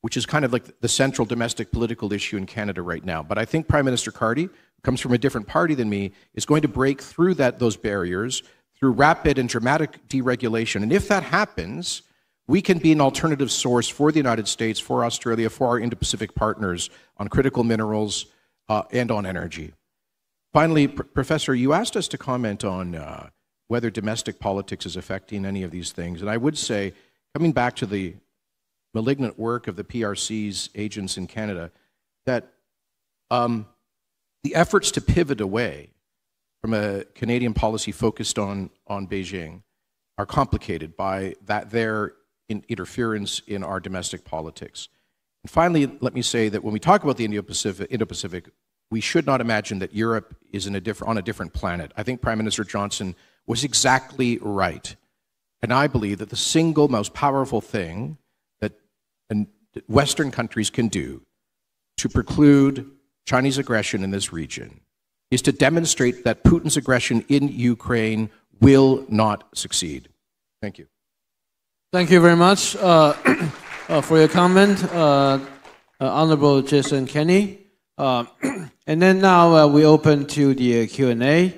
Speaker 7: which is kind of like the central domestic political issue in Canada right now. But I think Prime Minister Carney, who comes from a different party than me, is going to break through those barriers through rapid and dramatic deregulation. And if that happens, we can be an alternative source for the United States, for Australia, for our Indo-Pacific partners on critical minerals and on energy. Finally, Professor, you asked us to comment on whether domestic politics is affecting any of these things. And I would say, coming back to the malignant work of the PRC's agents in Canada, that the efforts to pivot away from a Canadian policy focused on Beijing are complicated by their interference in our domestic politics. And finally, let me say that when we talk about the Indo-Pacific, we should not imagine that Europe is on a different planet. I think Prime Minister Johnson was exactly right. And I believe that the single most powerful thing that that Western countries can do to preclude Chinese aggression in this region is to demonstrate that Putin's aggression in Ukraine will not succeed. Thank you.
Speaker 2: Thank you very much for your comment, Honorable Jason Kenney. And then now we open to the Q&A.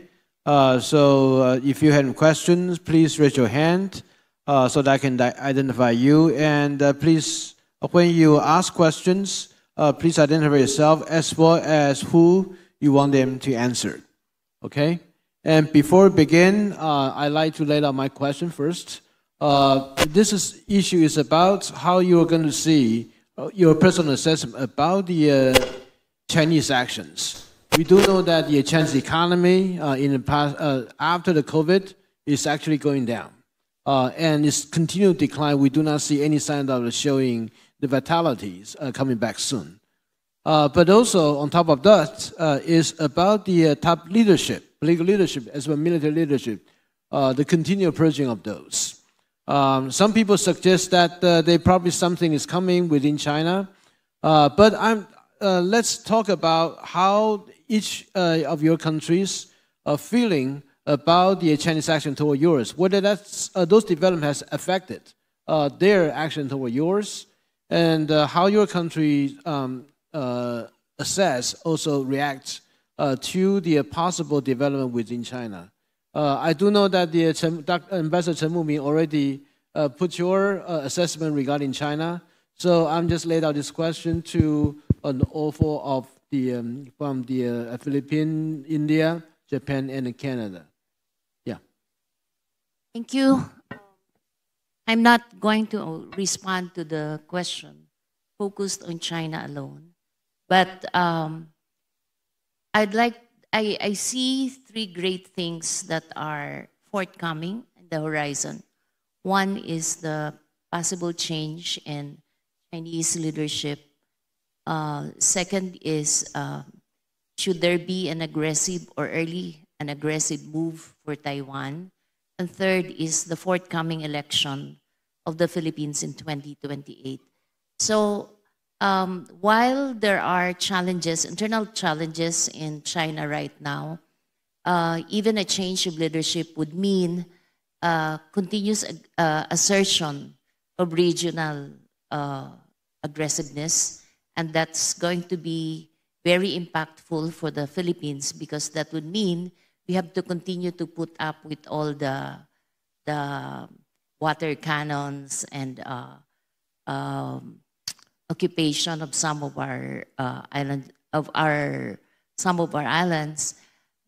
Speaker 2: So if you have questions, please raise your hand so that I can identify you. And please, when you ask questions, please identify yourself as well as who you want them to answer. Okay? And before we begin, I'd like to lay out my question first. This issue is about how you're going to see your personal assessment about the Chinese actions. We do know that the Chinese economy in the past, after the COVID, is actually going down. And it's continued to decline. We do not see any sign of showing the vitalities coming back soon. But also, on top of that, is about the top leadership, political leadership, as well as military leadership, the continued purging of those. Some people suggest that there probably something is coming within China. But let's talk about how each of your countries are feeling about the Chinese action toward yours, whether those developments has affected their action toward yours, and how your country assess, also react to the possible development within China. I do know that the Ambassador Chen Muming already put your assessment regarding China. So I'm just laid out this question to an offer of from the Philippines, India, Japan, and Canada. Yeah.
Speaker 3: Thank you. I'm not going to respond to the question focused on China alone, but I see three great things that are forthcoming in the horizon. One is the possible change in Chinese leadership. Second is, should there be an aggressive move for Taiwan? And third is the forthcoming election of the Philippines in 2028. So while there are challenges, internal challenges in China right now, even a change of leadership would mean continuous assertion of regional aggressiveness. And that's going to be very impactful for the Philippines, because that would mean we have to continue to put up with all the water cannons and occupation of some of our islands.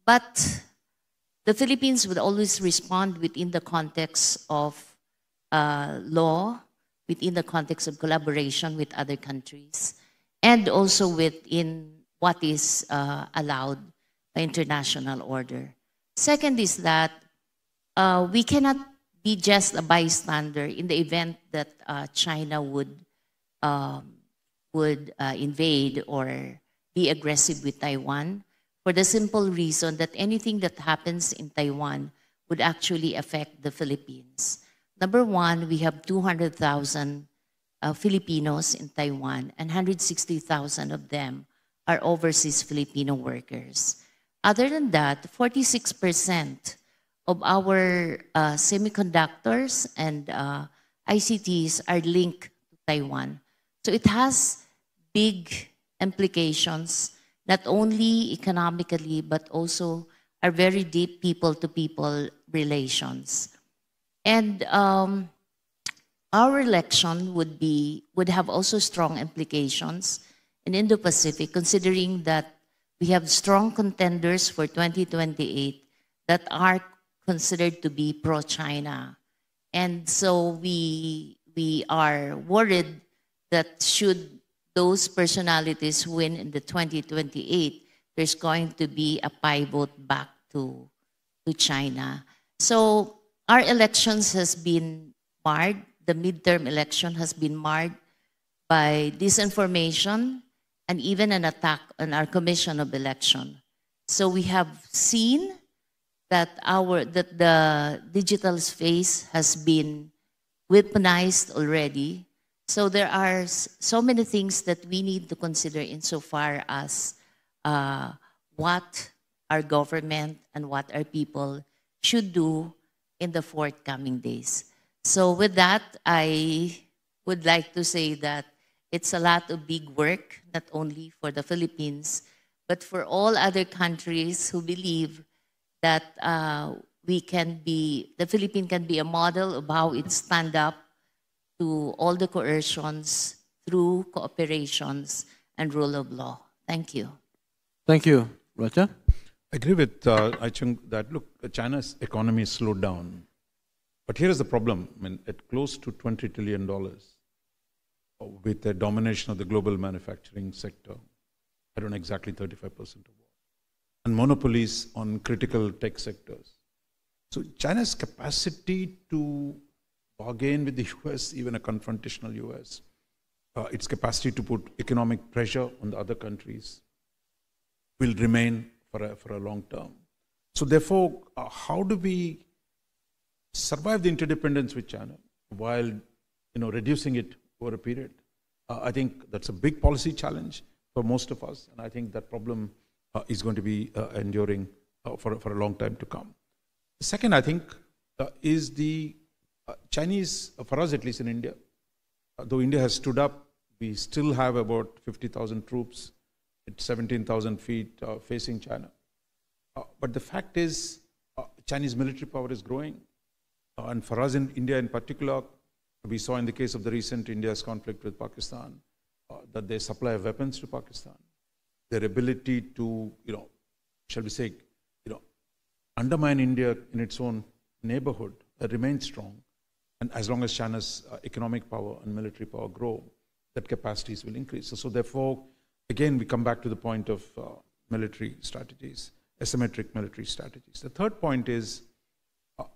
Speaker 3: But the Philippines would always respond within the context of law, within the context of collaboration with other countries, and also within what is allowed by international order. Second is that we cannot be just a bystander in the event that China would invade or be aggressive with Taiwan, for the simple reason that anything that happens in Taiwan would actually affect the Philippines. Number one, we have 200,000 Filipinos in Taiwan, and 160,000 of them are overseas Filipino workers. Other than that, 46% of our semiconductors and ICTs are linked to Taiwan. So it has big implications, not only economically, but also are very deep people-to-people relations. And our election would have also strong implications in Indo-Pacific, considering that we have strong contenders for 2028 that are considered to be pro-China. And so we are worried that should those personalities win in the 2028, there's going to be a pivot back to China. So our elections has been marred. The midterm election has been marred by disinformation and even an attack on our Commission of Election. So we have seen that the digital space has been weaponized already. So there are so many things that we need to consider insofar as what our government and what our people should do in the forthcoming days. So with that, I would like to say that it's a lot of big work, not only for the Philippines, but for all other countries who believe that the Philippines can be a model of how it stand up to all the coercions through cooperations and rule of law. Thank you.
Speaker 2: Thank you. Roger?
Speaker 4: I agree with I think that, look, China's economy slowed down. But here is the problem. I mean, at close to $20 trillion, with the domination of the global manufacturing sector, I don't know exactly 35% of what, and monopolies on critical tech sectors. So China's capacity to bargain with the US, even a confrontational US, its capacity to put economic pressure on the other countries will remain for a long term. So therefore, how do we survive the interdependence with China while reducing it over a period? I think that's a big policy challenge for most of us, and I think that problem is going to be enduring for a long time to come. The second, I think, is the Chinese, for us at least in India, though India has stood up, we still have about 50,000 troops at 17,000 feet facing China. But the fact is, Chinese military power is growing. And for us in India in particular, we saw in the case of the recent India's conflict with Pakistan, that their supply of weapons to Pakistan, their ability to, shall we say, undermine India in its own neighborhood remains strong. And as long as China's economic power and military power grow, that capacities will increase. So therefore, again, we come back to the point of military strategies, asymmetric military strategies. The third point is,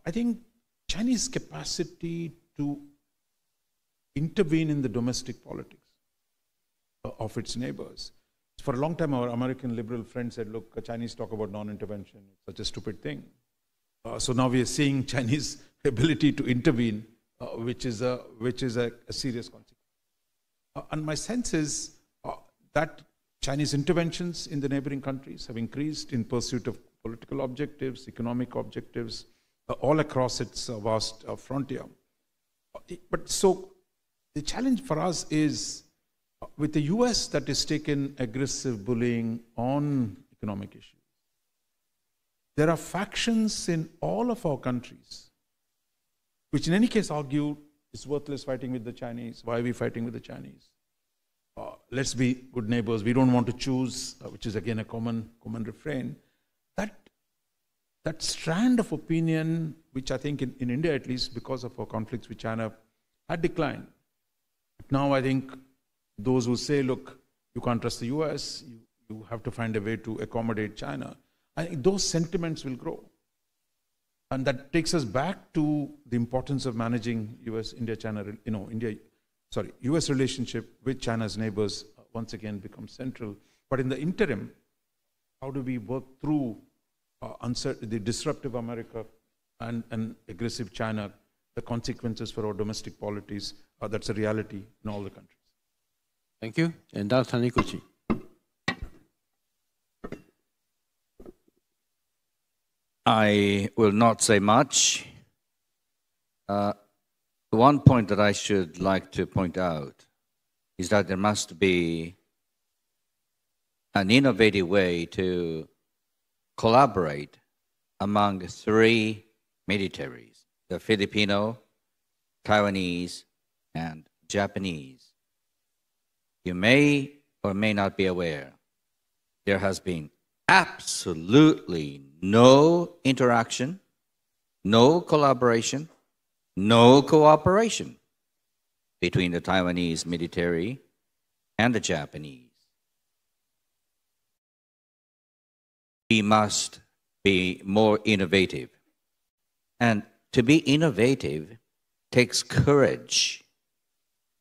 Speaker 4: I think Chinese capacity to intervene in the domestic politics of its neighbors. For a long time, our American liberal friends said, look, Chinese talk about non-intervention, it's such a stupid thing. So now we are seeing Chinese ability to intervene, which is a serious consequence. And my sense is that Chinese interventions in the neighboring countries have increased in pursuit of political objectives, economic objectives, all across its vast frontier. But so the challenge for us is, with the US that has taken aggressive bullying on economic issues, there are factions in all of our countries which in any case argue it's worthless fighting with the Chinese. Why are we fighting with the Chinese? Let's be good neighbors. We don't want to choose, which is again a common refrain. That strand of opinion, which I think in India at least, because of our conflicts with China, had declined. Now I think those who say, look, you can't trust the US, you have to find a way to accommodate China, I think those sentiments will grow. And that takes us back to the importance of managing US-India-China, US relationship with China's neighbors once again becomes central. But in the interim, how do we work through the disruptive America and aggressive China, the consequences for our domestic policies? That's a reality in all the countries.
Speaker 2: Thank you. And Dr. Taniguchi.
Speaker 5: I will not say much. One point that I should like to point out is that there must be an innovative way to collaborate among three militaries, the Filipino, Taiwanese, and Japanese. You may or may not be aware, there has been absolutely no interaction, no collaboration, no cooperation between the Taiwanese military and the Japanese. We must be more innovative. And to be innovative takes courage,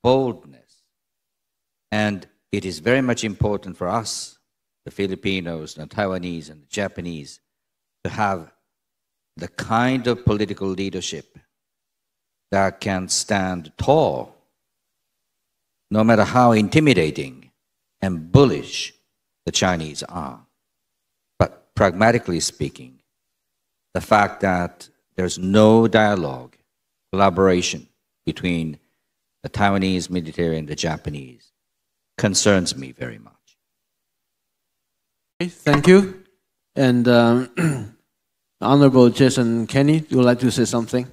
Speaker 5: boldness. And it is very much important for us, the Filipinos, the Taiwanese, and the Japanese, to have the kind of political leadership that can stand tall no matter how intimidating and bullish the Chinese are. But pragmatically speaking, the fact that there's no dialogue, collaboration between the Taiwanese military and the Japanese concerns me very much.
Speaker 2: Okay, thank you. And Honorable Jason Kenney, you would like to say something?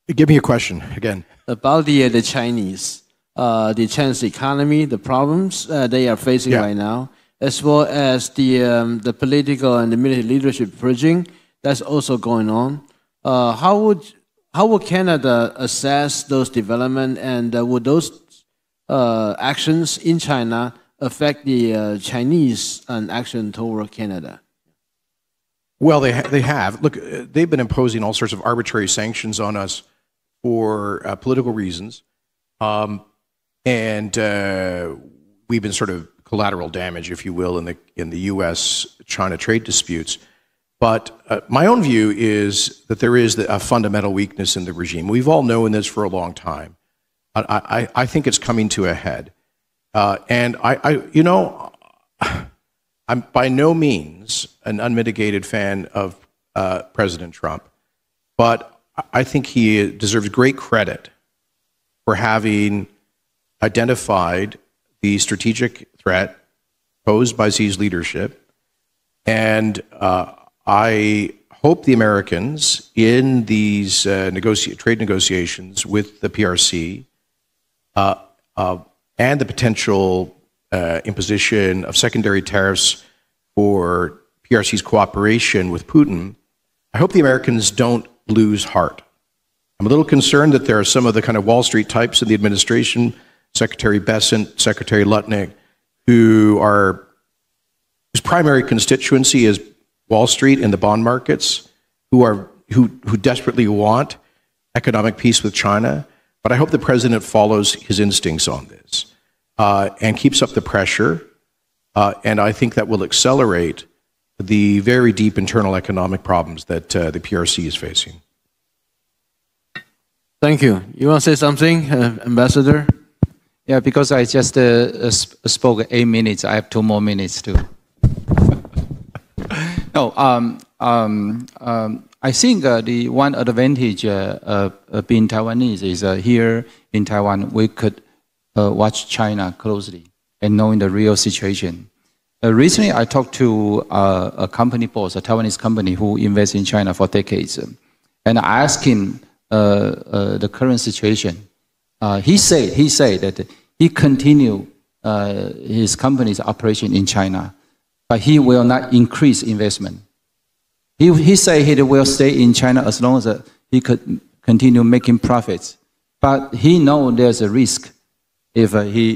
Speaker 7: Give me a question again.
Speaker 2: About the Chinese, the Chinese economy, the problems they are facing right now, as well as the political and the military leadership purging that's also going on. How would Canada assess those developments, and would those actions in China affect the Chinese action toward Canada?
Speaker 7: Well, they have. Look, they've been imposing all sorts of arbitrary sanctions on us for political reasons, and we've been sort of collateral damage, if you will, in the U.S.-China trade disputes. But my own view is that there is a fundamental weakness in the regime. We've all known this for a long time. I think it's coming to a head, and I'm by no means an unmitigated fan of President Trump, but I think he deserves great credit for having identified the strategic threat posed by Xi's leadership. And I hope the Americans in these trade negotiations with the PRC and the potential imposition of secondary tariffs for PRC's cooperation with Putin, I hope the Americans don't lose heart. I'm a little concerned that there are some of the kind of Wall Street types in the administration, Secretary Bessent, Secretary Lutnick, whose primary constituency is Wall Street and the bond markets, who desperately want economic peace with China. But I hope the president follows his instincts on this and keeps up the pressure. And I think that will accelerate the very deep internal economic problems that the PRC is facing.
Speaker 2: Thank you. You want to say something, Ambassador?
Speaker 6: Yeah, because I just spoke 8 minutes. I have 2 more minutes too. No, I think the one advantage of being Taiwanese is here in Taiwan, we could watch China closely and knowing the real situation. Recently, I talked to a company boss, a Taiwanese company who invests in China for decades, and I asked him the current situation. He said that he continue his company's operation in China, but he will not increase investment. He said he will stay in China as long as he could continue making profits, but he knows there's a risk if he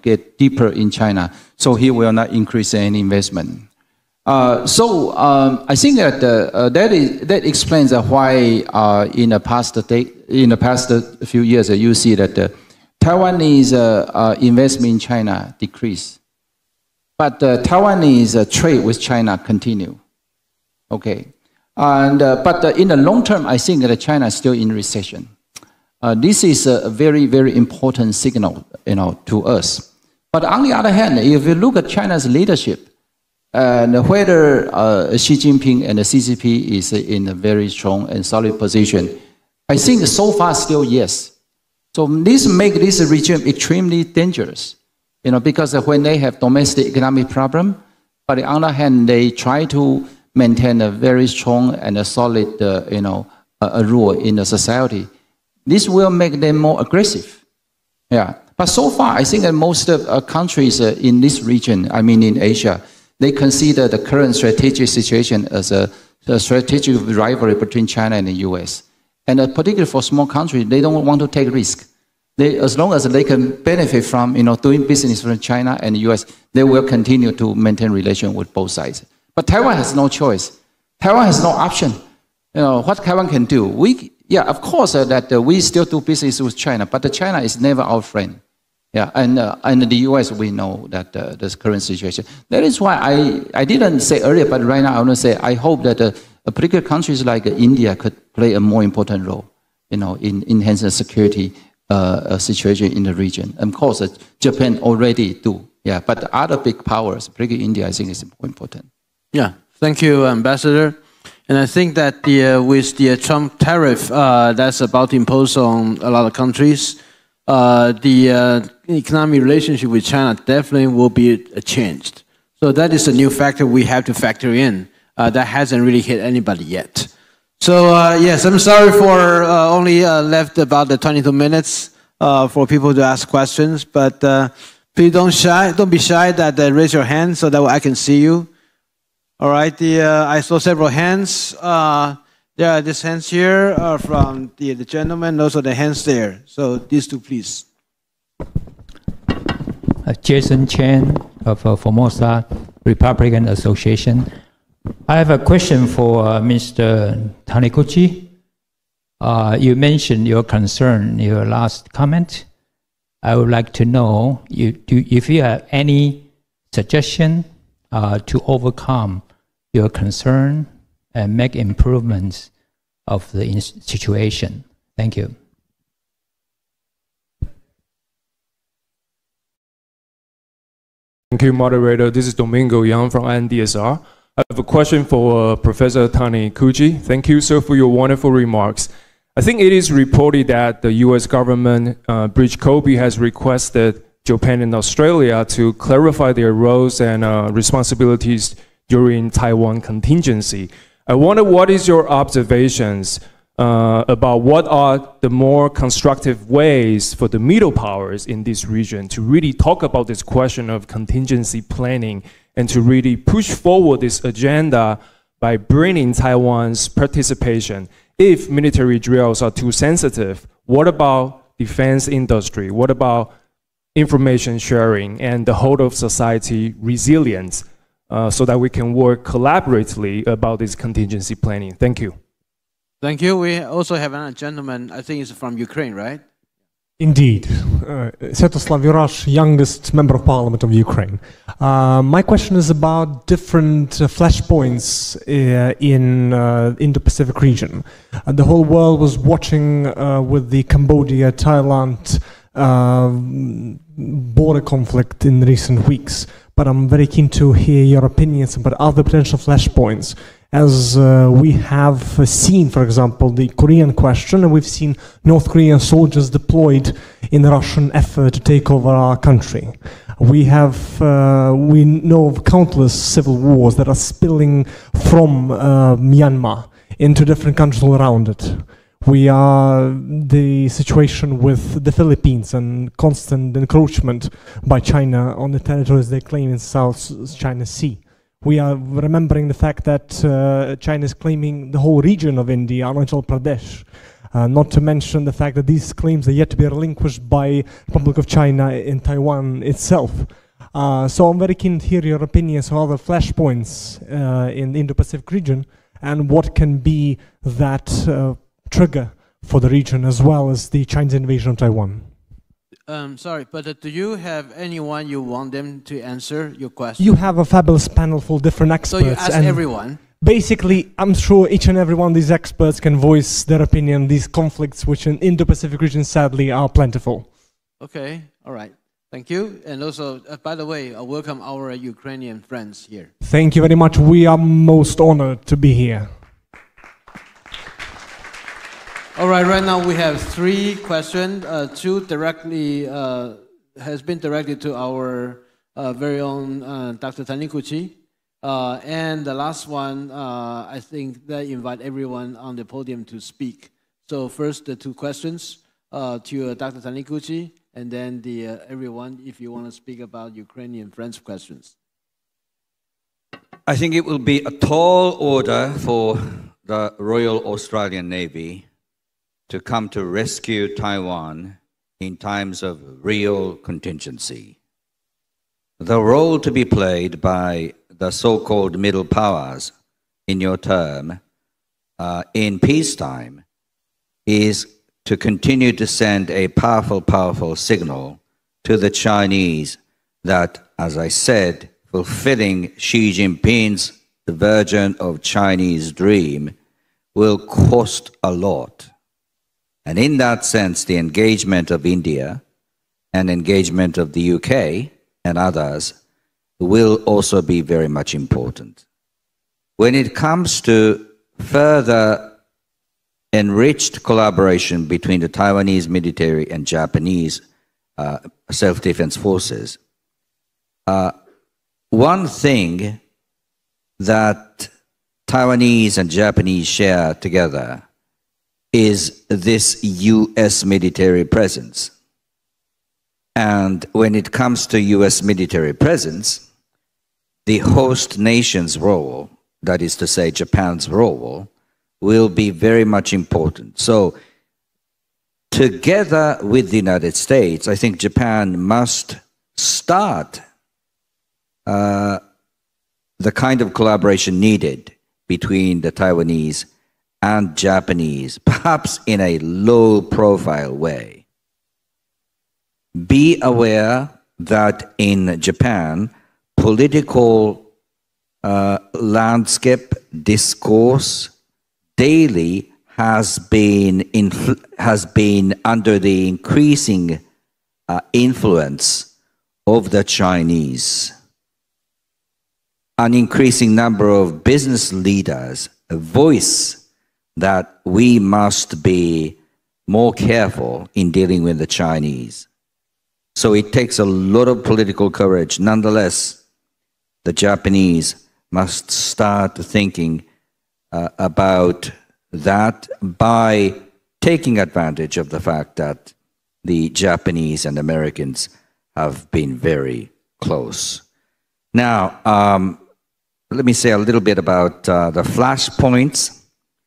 Speaker 6: get deeper in China, so he will not increase any investment. So I think that that explains why in the past few years you see that Taiwanese investment in China decreased, but Taiwanese trade with China continue. Okay, and but in the long term, I think that China is still in recession. This is a very, very important signal, to us. But on the other hand, if you look at China's leadership, and whether Xi Jinping and the CCP is in a very strong and solid position, I think so far still yes. So this makes this regime extremely dangerous, because when they have domestic economic problem, but on the other hand, they try to maintain a very strong and a solid, a rule in the society. This will make them more aggressive. Yeah. But so far, I think that most of countries in this region, I mean in Asia, they consider the current strategic situation as a strategic rivalry between China and the US. And particularly for small countries, they don't want to take risk. As long as they can benefit from doing business with China and the US, they will continue to maintain relation with both sides. But Taiwan has no choice. Taiwan has no option. What Taiwan can do? Yeah, of course that we still do business with China, but China is never our friend. Yeah, and the US, we know that this current situation. That is why I didn't say earlier, but right now I want to say I hope that particular countries like India could play a more important role, in enhancing security situation in the region. Of course, Japan already do, yeah, but the other big powers, particularly India, I think is important.
Speaker 2: Yeah, thank you, Ambassador. And I think that with the Trump tariff that's about to impose on a lot of countries, the economic relationship with China definitely will be changed. So that is a new factor we have to factor in. That hasn't really hit anybody yet. So yes, I'm sorry for only left about the 22 minutes for people to ask questions, but please don't be shy that raise your hand so that I can see you. All right, I saw several hands. There are these hands here from the gentleman, also the hands there. So these two, please.
Speaker 8: Jason Chen of Formosa Republican Association. I have a question for Mr. Taniguchi. You mentioned your concern in your last comment. I would like to know if you have any suggestion to overcome your concern and make improvements of the situation. Thank you.
Speaker 9: Thank you, moderator. This is Domingo Yang from NDSR. I have a question for Professor Taniguchi. Thank you, sir, for your wonderful remarks. I think it is reported that the U.S. government, Bridge Kobe, has requested Japan and Australia to clarify their roles and responsibilities during Taiwan contingency. I wonder what is your observations about what are the more constructive ways for the middle powers in this region to really talk about this question of contingency planning and to really push forward this agenda by bringing Taiwan's participation. If military drills are too sensitive, what about defense industry? What about information sharing and the whole of society resilience so that we can work collaboratively about this contingency planning? Thank you.
Speaker 2: Thank you. We also have another gentleman, I think he's from Ukraine, right?
Speaker 10: Indeed. Sviatoslav Yurash, youngest member of parliament of Ukraine. My question is about different flashpoints in Indo-Pacific region. The whole world was watching with the Cambodia-Thailand border conflict in recent weeks, but I'm very keen to hear your opinions about other potential flashpoints. As we have seen, for example, the Korean question, and we've seen North Korean soldiers deployed in the Russian effort to take over our country. We know of countless civil wars that are spilling from Myanmar into different countries all around it. We are the situation with the Philippines and constant encroachment by China on the territories they claim in South China Sea. We are remembering the fact that China is claiming the whole region of India, Arunachal Pradesh, not to mention the fact that these claims are yet to be relinquished by Republic of China in Taiwan itself. So I'm very keen to hear your opinions on other flashpoints in the Indo-Pacific region and what can be that trigger for the region as well as the Chinese invasion of Taiwan.
Speaker 2: Sorry, but do you have anyone you want them to answer your question?
Speaker 10: You have a fabulous panel full of different experts.
Speaker 2: So you ask everyone?
Speaker 10: Basically, I'm sure each and every one of these experts can voice their opinion on these conflicts, which in Indo-Pacific region, sadly, are plentiful.
Speaker 2: Okay, all right. Thank you. And also, by the way, welcome our Ukrainian friends here.
Speaker 10: Thank you very much. We are most honored to be here.
Speaker 2: All right, right now we have 3 questions. 2 directly has been directed to our very own Dr. Taniguchi. And the last one, I think that invite everyone on the podium to speak. So first, the 2 questions to Dr. Taniguchi, and then everyone, if you want to speak about Ukrainian friends' questions.
Speaker 5: I think it will be a tall order for the Royal Australian Navy to come to rescue Taiwan in times of real contingency. The role to be played by the so-called middle powers in your term in peacetime is to continue to send a powerful, powerful signal to the Chinese that, as I said, fulfilling Xi Jinping's version of Chinese dream will cost a lot. And in that sense, the engagement of India and engagement of the UK and others will also be very much important. When it comes to further enriched collaboration between the Taiwanese military and Japanese self-defense forces, one thing that Taiwanese and Japanese share together is this US military presence. And when it comes to US military presence, the host nation's role, that is to say Japan's role, will be very much important. So together with the United States, I think Japan must start the kind of collaboration needed between the Taiwanese and Japanese, perhaps in a low-profile way. Be aware that in Japan, political landscape discourse daily has been under the increasing influence of the Chinese. An increasing number of business leaders voice that we must be more careful in dealing with the Chinese. So it takes a lot of political courage. Nonetheless, the Japanese must start thinking about that by taking advantage of the fact that the Japanese and Americans have been very close. Now, let me say a little bit about the flashpoints.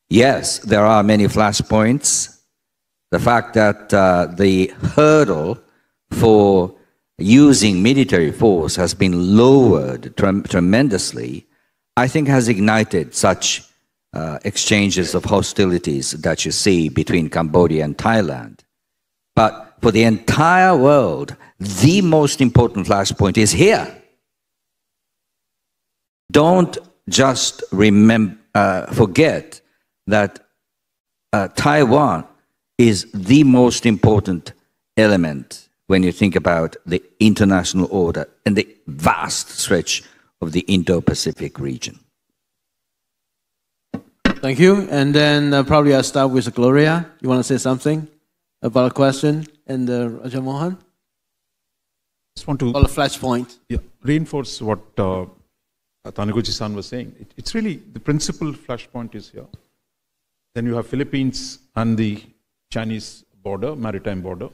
Speaker 5: Yes, there are many flashpoints. The fact that the hurdle for using military force has been lowered tremendously, I think has ignited such exchanges of hostilities that you see between Cambodia and Thailand. But for the entire world, the most important flashpoint is here. Don't just forget that Taiwan is the most important element when you think about the international order and the vast stretch of the Indo-Pacific region.
Speaker 2: Thank you. And then probably I'll start with Gloria. You want to say something about a question? And Raja Mohan?
Speaker 4: Just want to
Speaker 2: about a flashpoint.
Speaker 4: Yeah, reinforce what Taniguchi-san was saying. It's really the principal flashpoint is here. Then you have Philippines and the Chinese border, maritime border.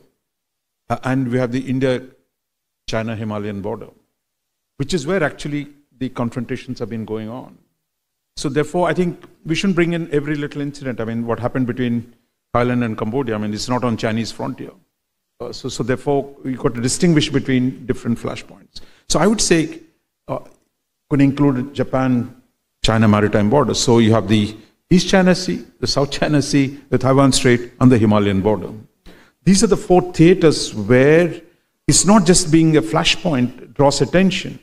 Speaker 4: And we have the India-China-Himalayan border, which is where actually the confrontations have been going on. So therefore, I think we shouldn't bring in every little incident. I mean, what happened between Thailand and Cambodia, I mean, it's not on Chinese frontier. So therefore, you've got to distinguish between different flashpoints. So I would say, could include Japan-China maritime border. So you have the East China Sea, the South China Sea, the Taiwan Strait, and the Himalayan border. These are the four theaters where it's not just being a flashpoint draws attention,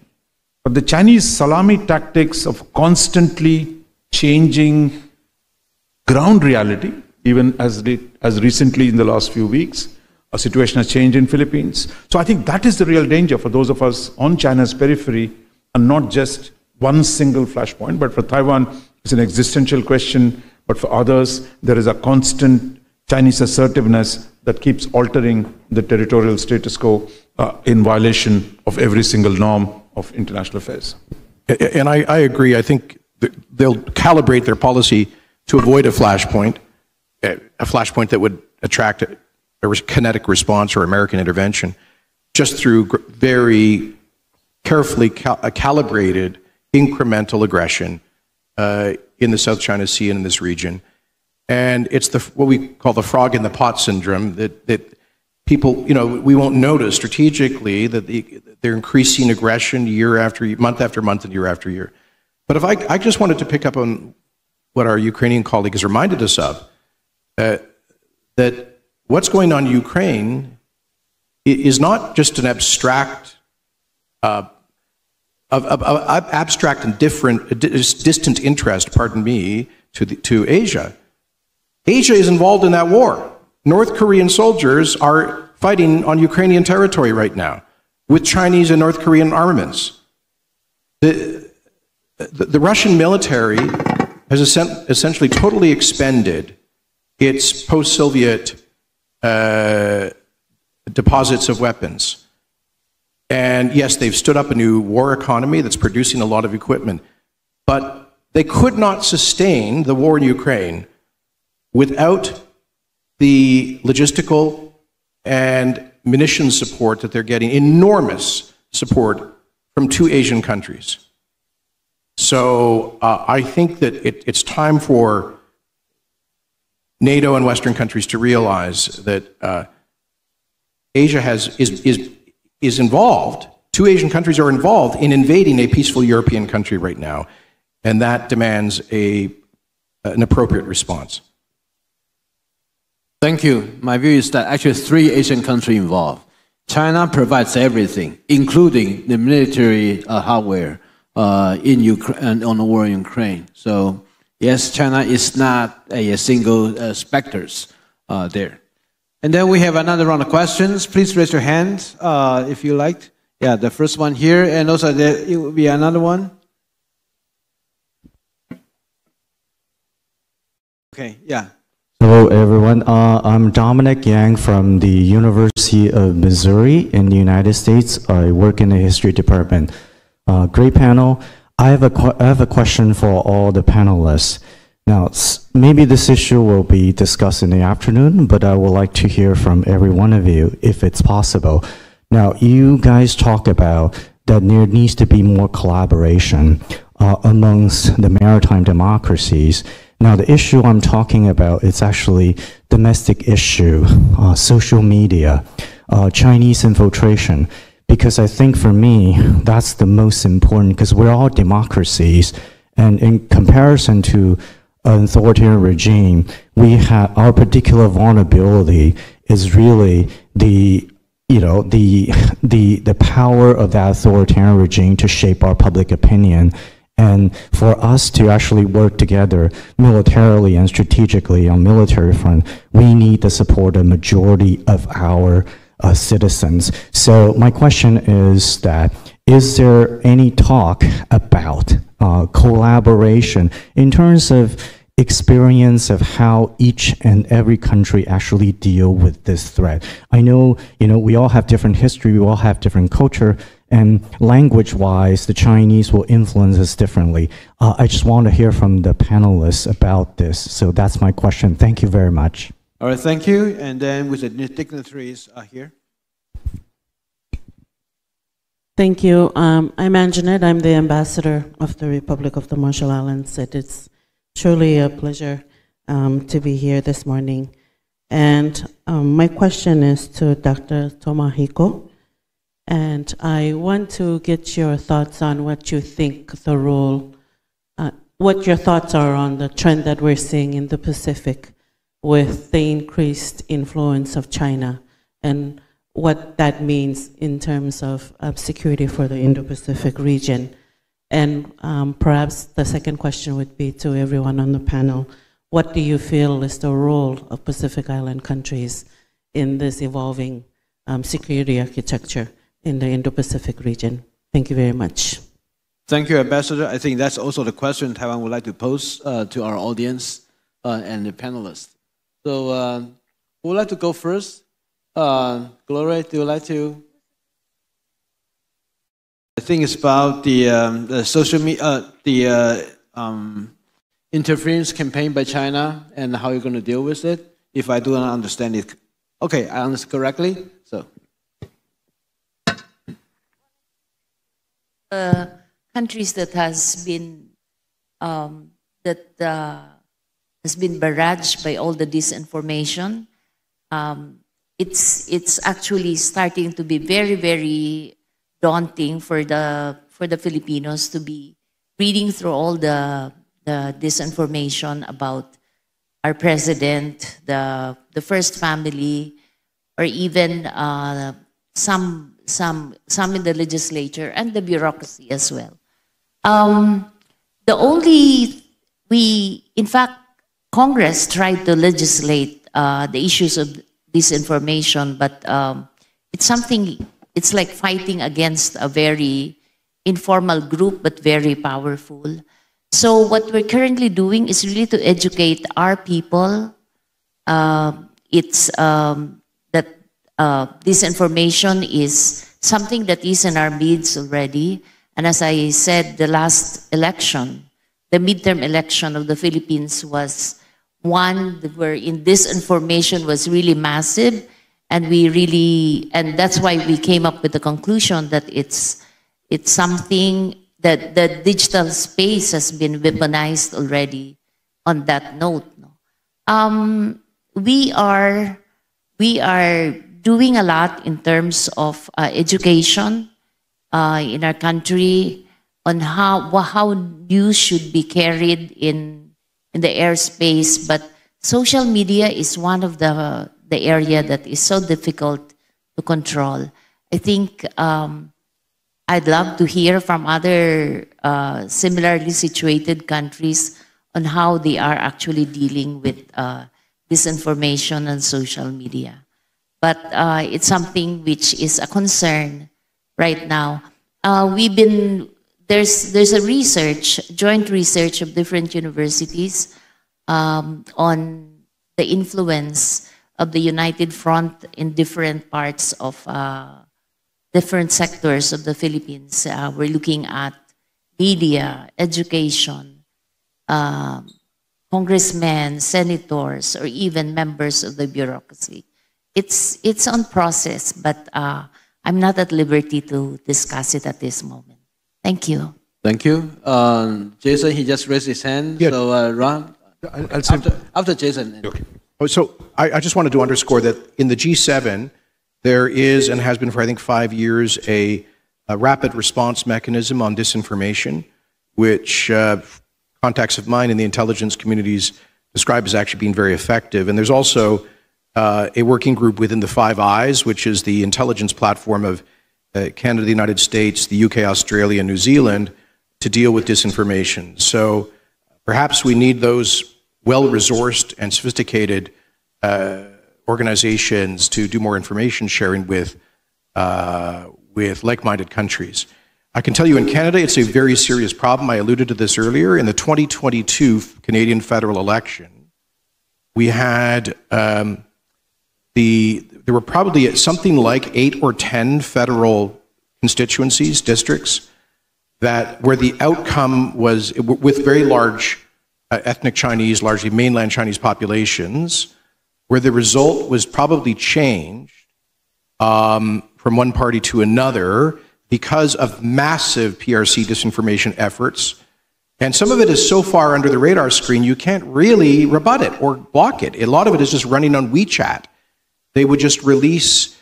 Speaker 4: but the Chinese salami tactics of constantly changing ground reality, even as recently in the last few weeks, a situation has changed in Philippines. So I think that is the real danger for those of us on China's periphery, and not just one single flashpoint. But for Taiwan, it's an existential question. But for others, there is a constant Chinese assertiveness that keeps altering the territorial status quo in violation of every single norm of international affairs.
Speaker 7: And I agree. I think they'll calibrate their policy to avoid a flashpoint that would attract a kinetic response or American intervention, just through very carefully calibrated incremental aggression in the South China Sea and in this region. And it's what we call the frog in the pot syndrome, that people, we won't notice strategically that they're increasing aggression year after month after month and year after year. But if I just wanted to pick up on what our Ukrainian colleague has reminded us of, that what's going on in Ukraine is not just an abstract and distant interest, pardon me, to Asia. Asia is involved in that war. North Korean soldiers are fighting on Ukrainian territory right now with Chinese and North Korean armaments. The Russian military has essentially totally expended its post-Soviet deposits of weapons. And yes, they've stood up a new war economy that's producing a lot of equipment, but they could not sustain the war in Ukraine without the logistical and munitions support that they're getting, enormous support from 2 Asian countries. So I think that it's time for NATO and Western countries to realize that Asia is involved, 2 Asian countries are involved in invading a peaceful European country right now, and that demands an appropriate response.
Speaker 2: Thank you. My view is that actually 3 Asian countries involved. China provides everything, including the military hardware in Ukraine, on the war in Ukraine. So yes, China is not a single specters there. And then we have another round of questions. Please raise your hand if you like. Yeah, the first one here, and also there will be another one. Okay, yeah.
Speaker 11: Hello, everyone. I'm Dominic Yang from the University of Missouri in the United States. I work in the history department. Great panel. I have a question for all the panelists. Now, maybe this issue will be discussed in the afternoon, but I would like to hear from every one of you if it's possible. Now, you guys talk about that there needs to be more collaboration amongst the maritime democracies. Now, the issue I'm talking about is actually domestic issue, social media, Chinese infiltration, because I think for me, that's the most important, because we're all democracies, and in comparison to an authoritarian regime, we have our particular vulnerability is really the power of that authoritarian regime to shape our public opinion. And for us to actually work together militarily and strategically on military front, we need the support of majority of our citizens. So my question is that, is there any talk about collaboration in terms of experience of how each and every country actually deal with this threat? I know, we all have different history, we all have different culture, and language-wise, the Chinese will influence us differently. I just want to hear from the panelists about this. So that's my question. Thank you very much.
Speaker 2: All right, thank you. And then with the dignitaries here.
Speaker 12: Thank you. I'm Anjanette. I'm the ambassador of the Republic of the Marshall Islands. It's truly a pleasure to be here this morning. And my question is to Dr. Tomahiko. And I want to get your thoughts on what you think the role, what your thoughts are on the trend that we're seeing in the Pacific with the increased influence of China, and what that means in terms of security for the Indo-Pacific region. And perhaps the second question would be to everyone on the panel, what do you feel is the role of Pacific Island countries in this evolving security architecture in the Indo-Pacific region? Thank you very much.
Speaker 2: Thank you, Ambassador. I think that's also the question Taiwan would like to pose to our audience and the panelists. So who would like to go first? Gloria, do you like to? I think it's about the social media, interference campaign by China and how you're going to deal with it, if I do not understand it. Okay, I understand correctly, so.
Speaker 3: Countries that has been barraged by all the disinformation. It's actually starting to be very, very daunting for the Filipinos to be reading through all the disinformation about our president, the first family, or even some in the legislature and the bureaucracy as well. In fact, Congress tried to legislate the issues of disinformation, but it's something, it's like fighting against a very informal group, but very powerful. So what we're currently doing is really to educate our people. It's that disinformation is something that is in our midst already. And as I said, the last election, the midterm election of the Philippines was one wherein disinformation was really massive, and that's why we came up with the conclusion that it's something that the digital space has been weaponized already on that note. We are doing a lot in terms of education in our country on how news should be carried in the airspace, but social media is one of the area that is so difficult to control. I think I'd love to hear from other similarly situated countries on how they are actually dealing with disinformation on social media. But it's something which is a concern right now. There's a joint research of different universities on the influence of the United Front in different parts of different sectors of the Philippines. We're looking at media, education, congressmen, senators, or even members of the bureaucracy. It's on process, but I'm not at liberty to discuss it at this moment. Thank you.
Speaker 2: Thank you. Jason, he just raised his hand.
Speaker 7: Yeah.
Speaker 2: So, Ron,
Speaker 7: I'll say,
Speaker 2: after Jason.
Speaker 7: Okay. So I just wanted to underscore that in the G7, there is and has been for, I think, 5 years, a rapid response mechanism on disinformation, which contacts of mine in the intelligence communities describe as actually being very effective. And there's also a working group within the Five Eyes, which is the intelligence platform of Canada, the United States, the UK, Australia, and New Zealand, to deal with disinformation. So perhaps we need those well-resourced and sophisticated organizations to do more information sharing with like-minded countries. I can tell you in Canada, it's a very serious problem. I alluded to this earlier. In the 2022 Canadian federal election, we had there were probably something like 8 or 10 federal constituencies, districts, where the outcome was with very large ethnic Chinese, largely mainland Chinese populations, where the result was probably changed from one party to another because of massive PRC disinformation efforts. And some of it is so far under the radar screen, you can't really rebut it or block it. A lot of it is just running on WeChat. They would just release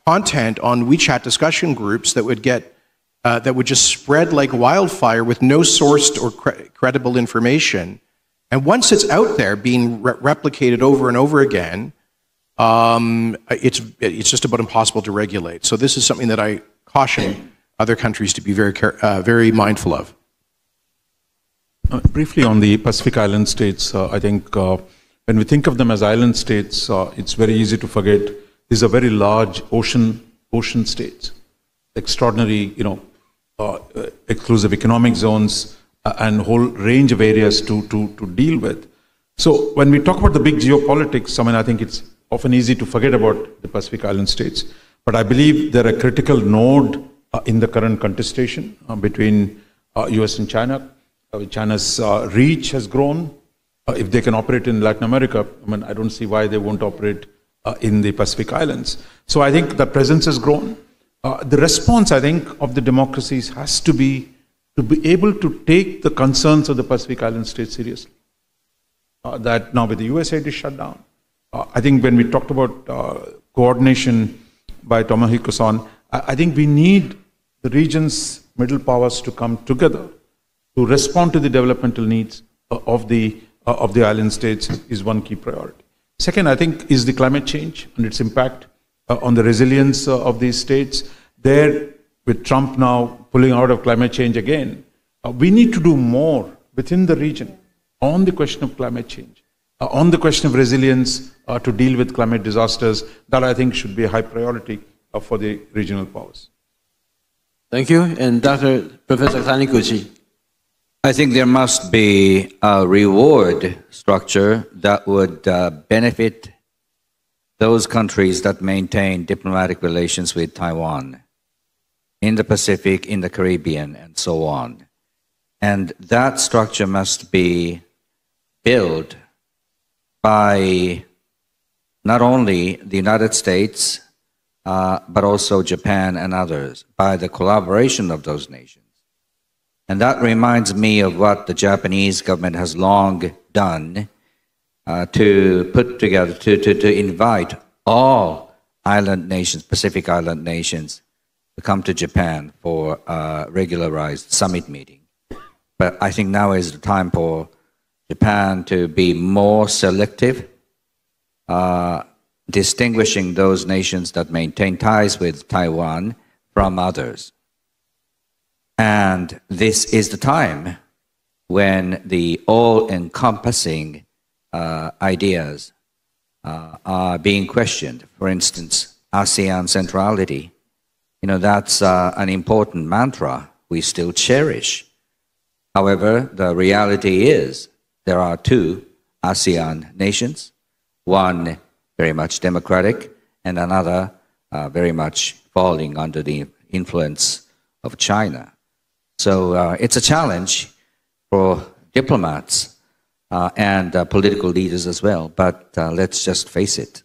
Speaker 7: content on WeChat discussion groups that would just spread like wildfire with no sourced or credible information. And once it's out there being replicated over and over again, it's just about impossible to regulate. So this is something that I caution other countries to be very mindful of.
Speaker 4: Briefly on the Pacific Island states, I think when we think of them as island states, it's very easy to forget these are very large ocean states, extraordinary, exclusive economic zones, and whole range of areas to deal with. So when we talk about the big geopolitics, I think it's often easy to forget about the Pacific Island states. But I believe they're a critical node in the current contestation between US and China. China's reach has grown. If they can operate in Latin America, I don't see why they won't operate in the Pacific Islands. So I think the presence has grown. The response, I think, of the democracies has to be able to take the concerns of the Pacific Island states seriously. That now with the US aid is shut down. I think when we talked about coordination by Tomohiko-san, I think we need the region's middle powers to come together to respond to the developmental needs of the island states is one key priority. Second, I think, is the climate change and its impact on the resilience of these states. There, with Trump now pulling out of climate change again, we need to do more within the region on the question of climate change. on the question of resilience to deal with climate disasters, that I think should be a high priority for the regional powers.
Speaker 2: Thank you. And Professor Taniguchi.
Speaker 5: I think there must be a reward structure that would benefit those countries that maintain diplomatic relations with Taiwan in the Pacific, in the Caribbean, and so on. And that structure must be built by not only the United States, but also Japan and others, by the collaboration of those nations. And that reminds me of what the Japanese government has long done to put together, to invite all island nations, Pacific island nations, to come to Japan for a regularized summit meeting. But I think now is the time for Japan to be more selective, distinguishing those nations that maintain ties with Taiwan from others. And this is the time when the all-encompassing ideas are being questioned. For instance, ASEAN centrality. You know, that's an important mantra we still cherish. However, the reality is there are two ASEAN nations, one very much democratic and another very much falling under the influence of China. So it's a challenge for diplomats and political leaders as well, but let's just face it.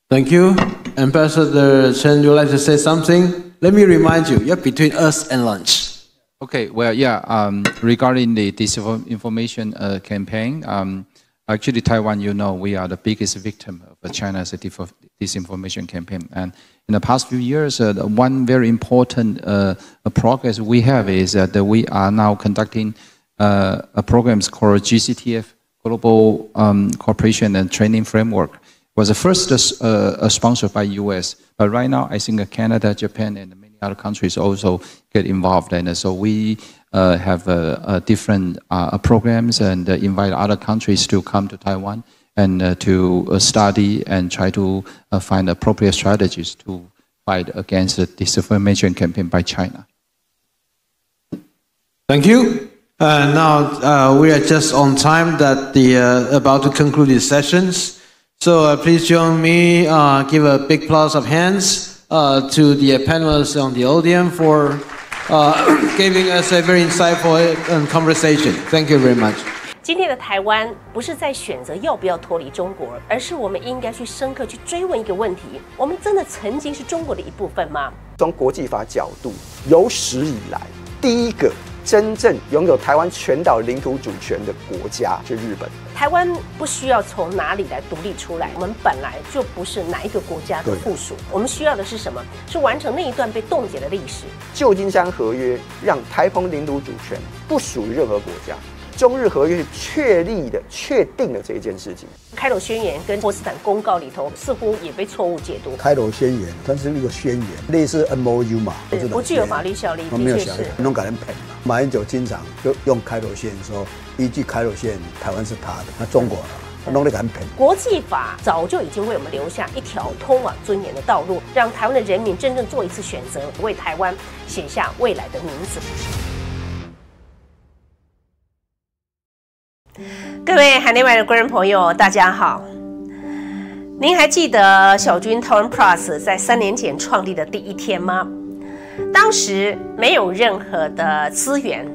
Speaker 2: Thank you. Ambassador Chen, you'd like to say something? Let me remind you, you're between us and lunch.
Speaker 6: Okay, well, yeah, regarding the disinformation campaign, actually Taiwan, you know, we are the biggest victim of China's disinformation campaign. And in the past few years, one very important progress we have is that we are now conducting programs called GCTF, Global Cooperation and Training Framework. It was the first sponsored by US, but right now I think Canada, Japan, and many other countries also get involved. And so we have different programs and invite other countries to come to Taiwan and to study and try to find appropriate strategies to fight against the disinformation campaign by China.
Speaker 2: Thank you. Now we are just on time that about to conclude these sessions. So please join me, give a big applause of hands to the panelists on the audience for giving us a very insightful conversation. Thank you very much.
Speaker 1: 今天的台湾不是在选择要不要脱离中国，而是我们应该去深刻去追问一个问题：我们真的曾经是中国的一部分吗？
Speaker 13: 从国际法角度，有史以来第一个真正拥有台湾全岛领土主权的国家是日本。
Speaker 1: 台湾不需要从哪里来独立出来，我们本来就不是哪一个国家的附属。我们需要的是什么？是完成那一段被冻结的历史。旧金山合约让台澎领土主权不属于任何国家。中日合约是确定的这一件事情。开罗宣言跟波茨坦公告里头似乎也被错误解读。
Speaker 14: 开罗宣言它是一个宣言，类似 MOU 嘛，
Speaker 1: 不具有法律效力，
Speaker 14: 没有效力，弄给人骗嘛。马英九经常就用开罗宣言说，依据开罗宣言，台湾是他的，那中国的。弄得很骗。国际法早就已经为我们留下一条通往尊严的道路，让台湾的人民真正做一次选择，为台湾写下未来的名字。各位海内外的观众朋友，大家好。您还记得筱君台湾 Plus 在3年前创立的第一天吗？当时没有任何的资源，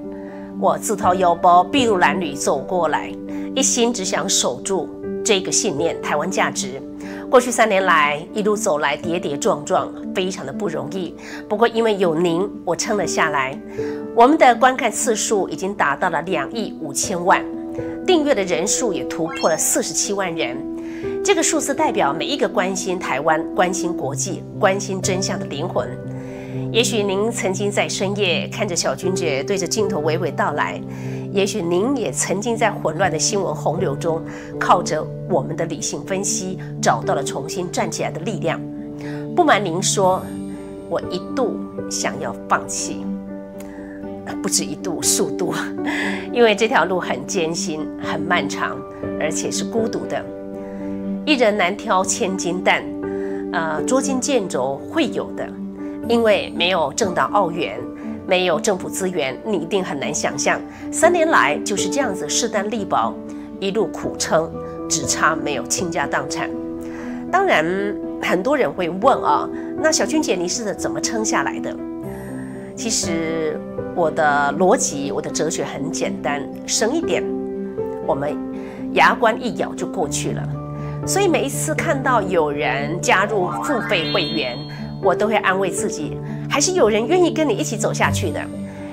Speaker 14: 我自掏腰包，筚路蓝缕走过来，一心只想守住这个信念——台湾价值。过去3年来，一路走来，跌跌撞撞，非常的不容易。不过因为有您，我撑了下来。我们的观看次数已经达到了2亿5千万。订阅的人数也突破了47万人，这个数字代表每一个关心台湾、关心国际、关心真相的灵魂。也许您曾经在深夜看着筱君姐对着镜头娓娓道来，也许您也曾经在混乱的新闻洪流中，靠着我们的理性分析，找到了重新站起来的力量。不瞒您说，我一度想要放弃。不止一度，数度，
Speaker 1: 因为这条路很艰辛、很漫长，而且是孤独的。一人难挑千金担，捉襟见肘会有的，因为没有政党澳元，没有政府资源，你一定很难想象。3年来就是这样子势单力薄，一路苦撑，只差没有倾家荡产。当然，很多人会问啊，那小君姐你是怎么撑下来的？其实我的逻辑、我的哲学很简单，省一点，我们牙关一咬就过去了。所以每一次看到有人加入付费会员，我都会安慰自己，还是有人愿意跟你一起走下去的。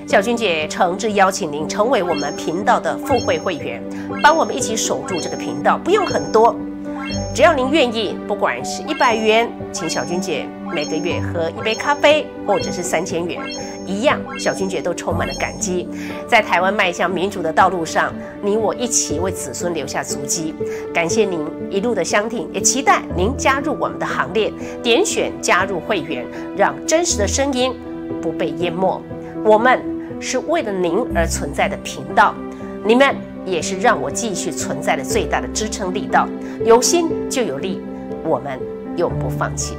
Speaker 1: 小君姐诚挚邀请您成为我们频道的付费会员，帮我们一起守住这个频道，不用很多，只要您愿意，不管是100元，请小君姐每个月喝一杯咖啡，或者是3000元，一样，小君姐都充满了感激。在台湾迈向民主的道路上，你我一起为子孙留下足迹。感谢您一路的相挺，也期待您加入我们的行列，点选加入会员，让真实的声音不被淹没。我们是为了您而存在的频道，你们也是让我继续存在的最大的支撑力道。有心就有力，我们永不放弃。